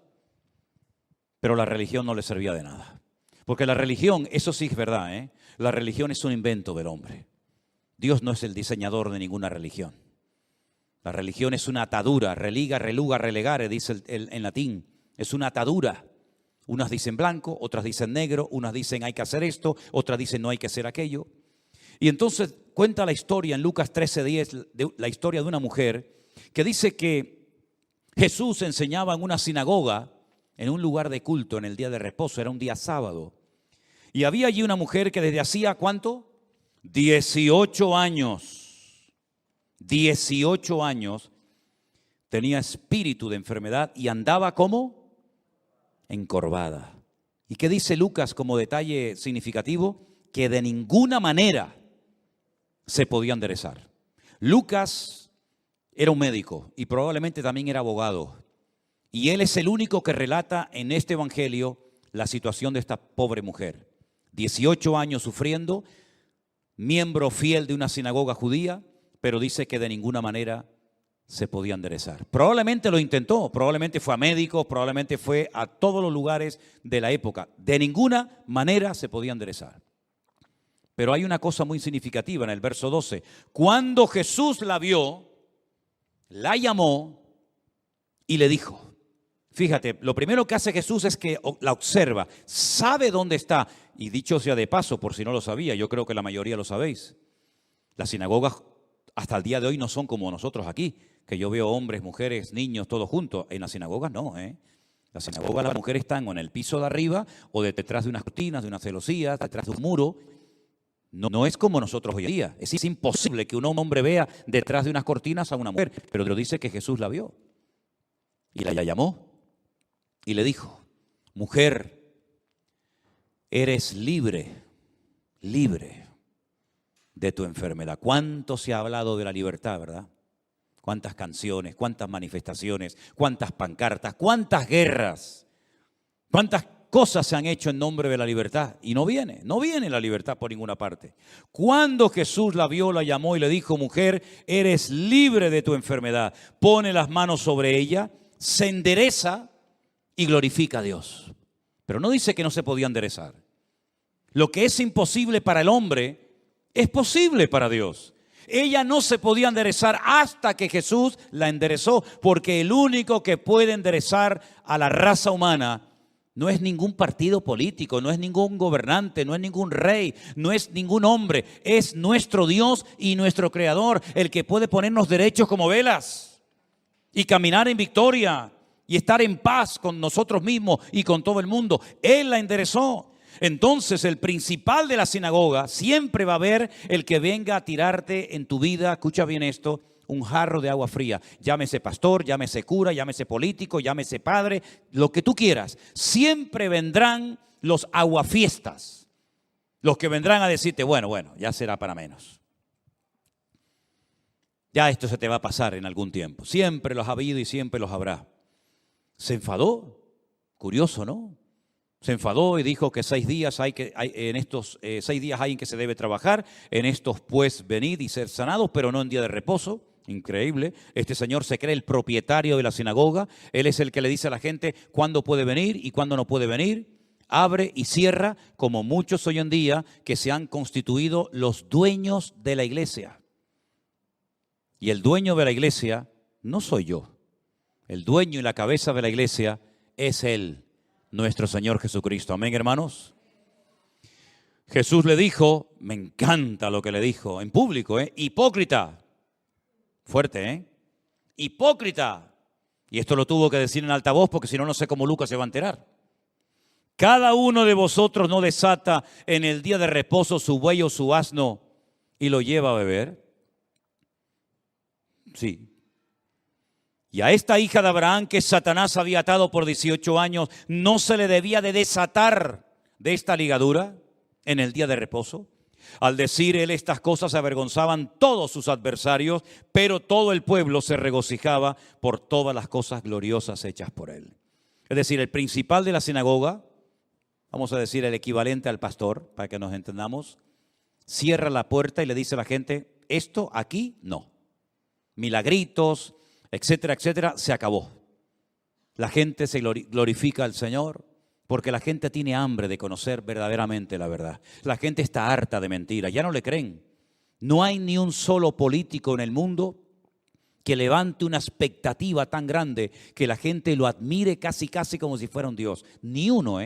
pero la religión no le servía de nada. Porque la religión, eso sí es verdad, ¿eh? La religión es un invento del hombre. Dios no es el diseñador de ninguna religión. La religión es una atadura, religa, reluga, relegare, dice en latín. Es una atadura. Unas dicen blanco, otras dicen negro, unas dicen hay que hacer esto, otras dicen no hay que hacer aquello. Y entonces cuenta la historia en Lucas 13:10, la historia de una mujer que dice que Jesús enseñaba en una sinagoga, en un lugar de culto, en el día de reposo, era un día sábado. Y había allí una mujer que desde hacía, ¿cuánto? 18 años. 18 años tenía espíritu de enfermedad y andaba como encorvada. ¿Y qué dice Lucas como detalle significativo? Que de ninguna manera se podía enderezar. Lucas era un médico y probablemente también era abogado. Y él es el único que relata en este evangelio la situación de esta pobre mujer. 18 años sufriendo, miembro fiel de una sinagoga judía, pero dice que de ninguna manera se podía enderezar. Probablemente lo intentó, probablemente fue a médicos, probablemente fue a todos los lugares de la época. De ninguna manera se podía enderezar. Pero hay una cosa muy significativa en el verso 12. Cuando Jesús la vio, la llamó y le dijo. Fíjate, lo primero que hace Jesús es que la observa, sabe dónde está. Y dicho sea de paso, por si no lo sabía, yo creo que la mayoría lo sabéis. Las sinagogas hasta el día de hoy no son como nosotros aquí, que yo veo hombres, mujeres, niños, todos juntos. En las sinagogas no, ¿eh? Las sinagogas las mujeres están o en el piso de arriba o detrás de unas cortinas, de unas celosías, detrás de un muro. No es como nosotros hoy en día. Es imposible que un hombre vea detrás de unas cortinas a una mujer, pero Dios dice que Jesús la vio. Y la llamó y le dijo, mujer, eres libre de tu enfermedad. ¿Cuánto se ha hablado de la libertad, verdad? Cuántas canciones, cuántas manifestaciones, cuántas pancartas, cuántas guerras, cuántas cosas se han hecho en nombre de la libertad y no viene la libertad por ninguna parte. Cuando Jesús la vio, la llamó y le dijo: mujer, eres libre de tu enfermedad. Pone las manos sobre ella, se endereza y glorifica a Dios. Pero no dice que no se podía enderezar. Lo que es imposible para el hombre es posible para Dios. Ella no se podía enderezar hasta que Jesús la enderezó, porque el único que puede enderezar a la raza humana no es ningún partido político, no es ningún gobernante, no es ningún rey, no es ningún hombre. Es nuestro Dios y nuestro Creador, el que puede ponernos derechos como velas y caminar en victoria y estar en paz con nosotros mismos y con todo el mundo. Él la enderezó. Entonces el principal de la sinagoga siempre va a haber el que venga a tirarte en tu vida, escucha bien esto, un jarro de agua fría. Llámese pastor, llámese cura, llámese político, llámese padre, lo que tú quieras. Siempre vendrán los aguafiestas, los que vendrán a decirte: bueno, ya será para menos. Ya esto se te va a pasar en algún tiempo. Siempre los ha habido y siempre los habrá. Se enfadó, curioso, ¿no? Se enfadó y dijo que 6 días en estos 6 días hay en que se debe trabajar, en estos pues venid y ser sanados, pero no en día de reposo. Increíble. Este señor se cree el propietario de la sinagoga. Él es el que le dice a la gente cuándo puede venir y cuándo no puede venir. Abre y cierra, como muchos hoy en día que se han constituido los dueños de la iglesia. Y el dueño de la iglesia no soy yo. El dueño y la cabeza de la iglesia es Él, nuestro Señor Jesucristo. Amén, hermanos. Jesús le dijo, me encanta lo que le dijo en público, hipócrita. Fuerte, hipócrita. Y esto lo tuvo que decir en altavoz porque si no, no sé cómo Lucas se va a enterar. Cada uno de vosotros no desata en el día de reposo su buey o su asno y lo lleva a beber. Sí. Y a esta hija de Abraham que Satanás había atado por 18 años, ¿no se le debía de desatar de esta ligadura en el día de reposo? Al decir él estas cosas se avergonzaban todos sus adversarios, pero todo el pueblo se regocijaba por todas las cosas gloriosas hechas por él. Es decir, el principal de la sinagoga, vamos a decir el equivalente al pastor, para que nos entendamos, cierra la puerta y le dice a la gente, esto aquí no. Milagritos, etcétera, etcétera, se acabó. La gente se glorifica al Señor porque la gente tiene hambre de conocer verdaderamente la verdad. La gente está harta de mentiras, ya no le creen. No hay ni un solo político en el mundo que levante una expectativa tan grande que la gente lo admire casi como si fuera un Dios. Ni uno,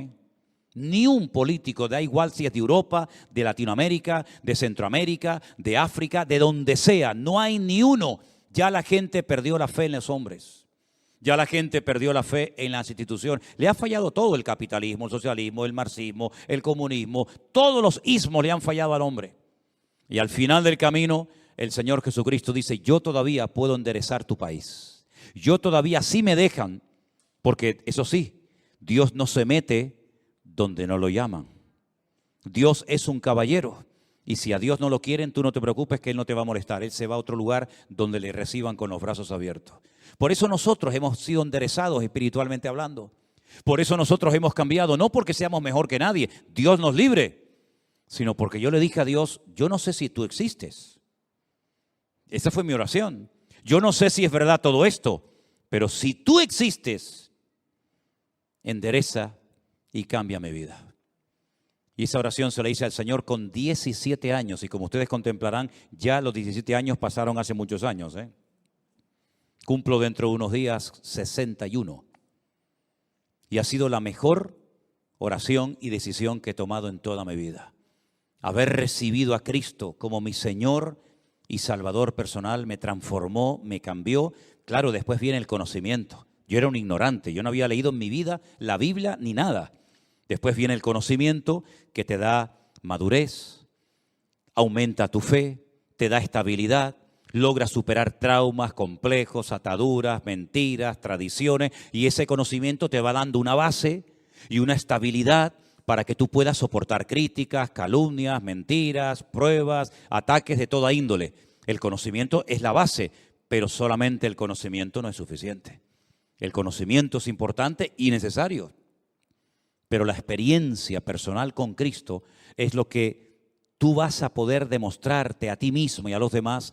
Ni un político, da igual si es de Europa, de Latinoamérica, de Centroamérica, de África, de donde sea. No hay ni uno. Ya la gente perdió la fe en los hombres. Ya la gente perdió la fe en las instituciones. Le ha fallado todo: el capitalismo, el socialismo, el marxismo, el comunismo. Todos los ismos le han fallado al hombre. Y al final del camino, el Señor Jesucristo dice, yo todavía puedo enderezar tu país. Yo todavía sí me dejan, porque eso sí, Dios no se mete donde no lo llaman. Dios es un caballero. Y si a Dios no lo quieren, tú no te preocupes que Él no te va a molestar. Él se va a otro lugar donde le reciban con los brazos abiertos. Por eso nosotros hemos sido enderezados espiritualmente hablando. Por eso nosotros hemos cambiado, no porque seamos mejor que nadie, Dios nos libre, sino porque yo le dije a Dios, yo no sé si tú existes. Esa fue mi oración. Yo no sé si es verdad todo esto, pero si tú existes, endereza y cambia mi vida. Y esa oración se la hice al Señor con 17 años. Y como ustedes contemplarán, ya los 17 años pasaron hace muchos años. Cumplo dentro de unos días 61. Y ha sido la mejor oración y decisión que he tomado en toda mi vida. Haber recibido a Cristo como mi Señor y Salvador personal me transformó, me cambió. Claro, después viene el conocimiento. Yo era un ignorante, yo no había leído en mi vida la Biblia ni nada. Después viene el conocimiento que te da madurez, aumenta tu fe, te da estabilidad, logras superar traumas complejos, ataduras, mentiras, tradiciones, y ese conocimiento te va dando una base y una estabilidad para que tú puedas soportar críticas, calumnias, mentiras, pruebas, ataques de toda índole. El conocimiento es la base, pero solamente el conocimiento no es suficiente. El conocimiento es importante y necesario. Pero la experiencia personal con Cristo es lo que tú vas a poder demostrarte a ti mismo y a los demás.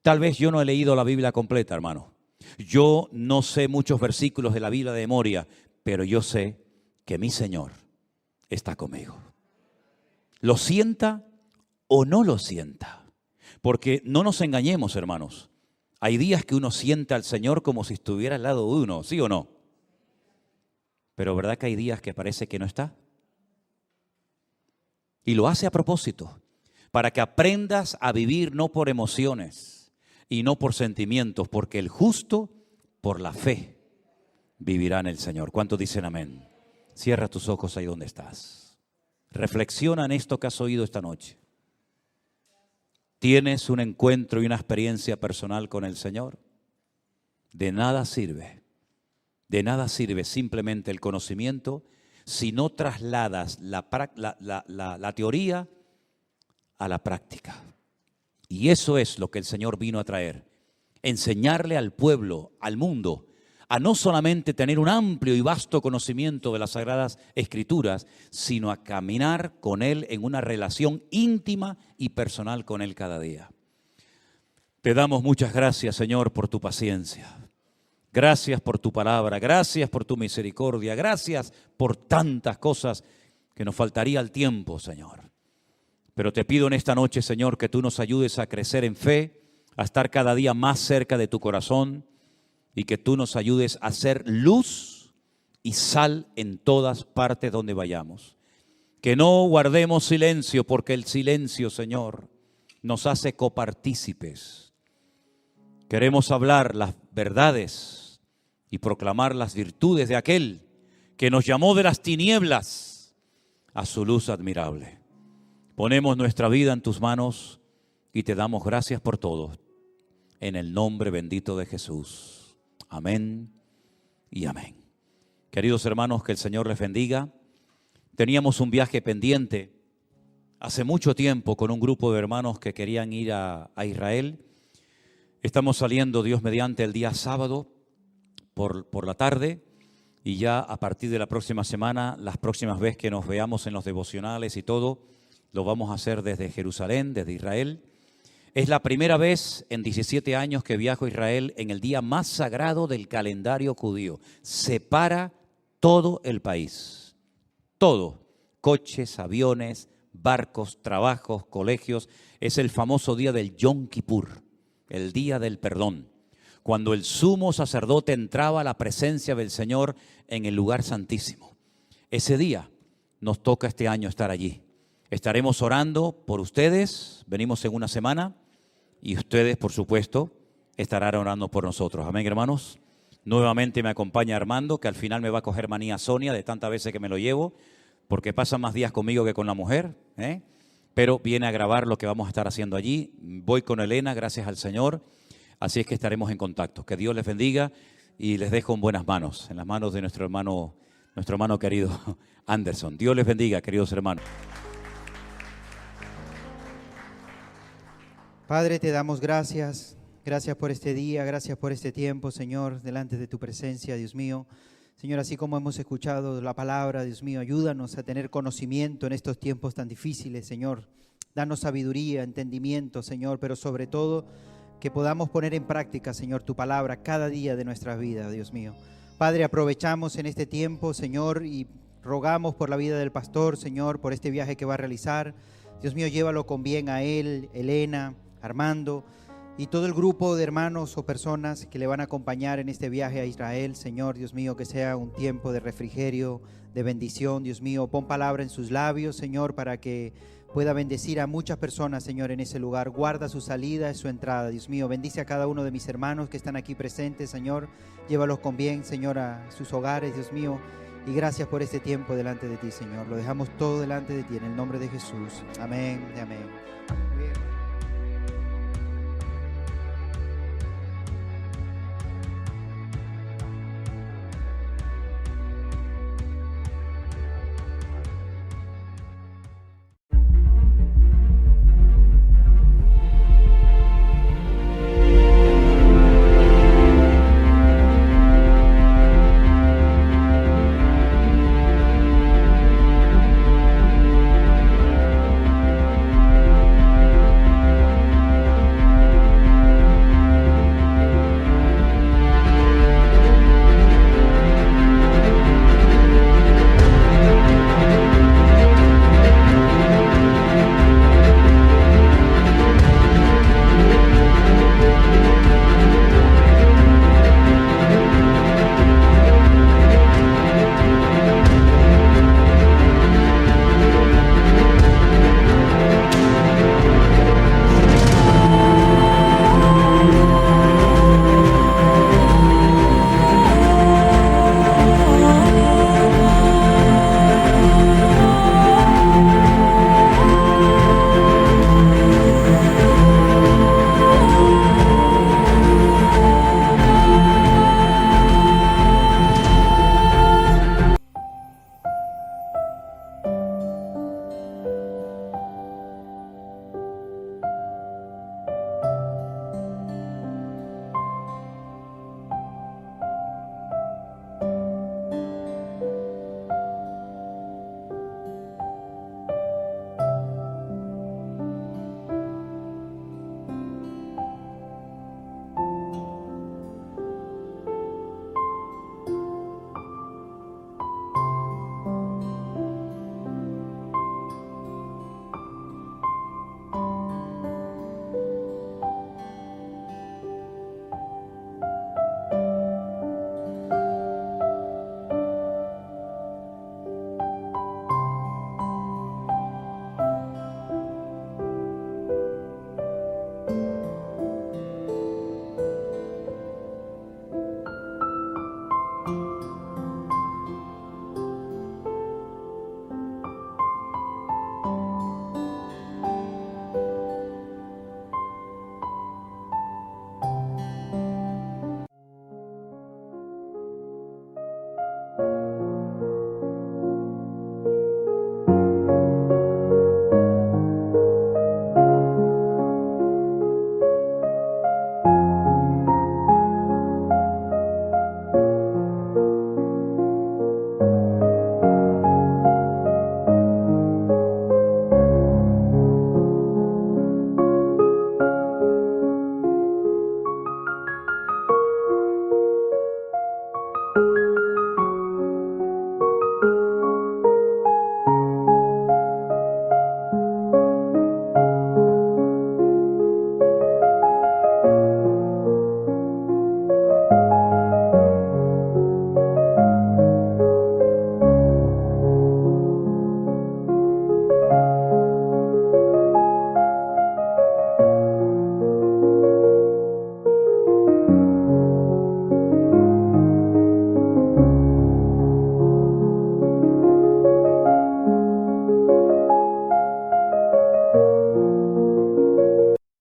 Tal vez yo no he leído la Biblia completa, hermano. Yo no sé muchos versículos de la Biblia de memoria, pero yo sé que mi Señor está conmigo. Lo sienta o no lo sienta. Porque no nos engañemos, hermanos. Hay días que uno siente al Señor como si estuviera al lado de uno, ¿sí o no? Pero ¿verdad que hay días que parece que no está? Y lo hace a propósito, para que aprendas a vivir no por emociones y no por sentimientos, porque el justo por la fe vivirá en el Señor. ¿Cuántos dicen amén? Cierra tus ojos ahí donde estás. Reflexiona en esto que has oído esta noche. ¿Tienes un encuentro y una experiencia personal con el Señor? De nada sirve simplemente el conocimiento si no trasladas la teoría a la práctica. Y eso es lo que el Señor vino a traer. Enseñarle al pueblo, al mundo, a no solamente tener un amplio y vasto conocimiento de las Sagradas Escrituras, sino a caminar con Él en una relación íntima y personal con Él cada día. Te damos muchas gracias, Señor, por tu paciencia. Gracias por tu palabra, gracias por tu misericordia, gracias por tantas cosas que nos faltaría el tiempo, Señor. Pero te pido en esta noche, Señor, que tú nos ayudes a crecer en fe, a estar cada día más cerca de tu corazón y que tú nos ayudes a ser luz y sal en todas partes donde vayamos. Que no guardemos silencio, porque el silencio, Señor, nos hace copartícipes. Queremos hablar las verdades y proclamar las virtudes de aquel que nos llamó de las tinieblas a su luz admirable. Ponemos nuestra vida en tus manos y te damos gracias por todo. En el nombre bendito de Jesús. Amén y amén. Queridos hermanos, que el Señor les bendiga. Teníamos un viaje pendiente hace mucho tiempo con un grupo de hermanos que querían ir a Israel. Estamos saliendo, Dios mediante, el día sábado por la tarde, y ya a partir de la próxima semana, las próximas veces que nos veamos en los devocionales y todo, lo vamos a hacer desde Jerusalén, desde Israel. Es la primera vez en 17 años que viajo a Israel en el día más sagrado del calendario judío. Separa todo el país, todo, coches, aviones, barcos, trabajos, colegios. Es el famoso día del Yom Kippur, el día del perdón, cuando el sumo sacerdote entraba a la presencia del Señor en el lugar santísimo. Ese día nos toca este año estar allí. Estaremos orando por ustedes, venimos en una semana, y ustedes, por supuesto, estarán orando por nosotros. Amén, hermanos. Nuevamente me acompaña Armando, que al final me va a coger manía Sonia de tantas veces que me lo llevo, porque pasa más días conmigo que con la mujer, pero viene a grabar lo que vamos a estar haciendo allí. Voy con Elena, gracias al Señor. Así es que estaremos en contacto. Que Dios les bendiga y les dejo en buenas manos, en las manos de nuestro hermano querido Anderson. Dios les bendiga, queridos hermanos. Padre, te damos gracias. Gracias por este día, gracias por este tiempo, Señor, delante de tu presencia, Dios mío. Señor, así como hemos escuchado la palabra, Dios mío, ayúdanos a tener conocimiento en estos tiempos tan difíciles, Señor. Danos sabiduría, entendimiento, Señor, pero sobre todo que podamos poner en práctica, Señor, tu palabra cada día de nuestras vidas, Dios mío. Padre, aprovechamos en este tiempo, Señor, y rogamos por la vida del pastor, Señor, por este viaje que va a realizar. Dios mío, llévalo con bien a él, Elena, Armando y todo el grupo de hermanos o personas que le van a acompañar en este viaje a Israel. Señor, Dios mío, que sea un tiempo de refrigerio, de bendición. Dios mío, pon palabra en sus labios, Señor, para que pueda bendecir a muchas personas, Señor, en ese lugar. Guarda su salida y su entrada, Dios mío. Bendice a cada uno de mis hermanos que están aquí presentes, Señor. Llévalos con bien, Señor, a sus hogares, Dios mío. Y gracias por este tiempo delante de ti, Señor. Lo dejamos todo delante de ti, en el nombre de Jesús. Amén y amén.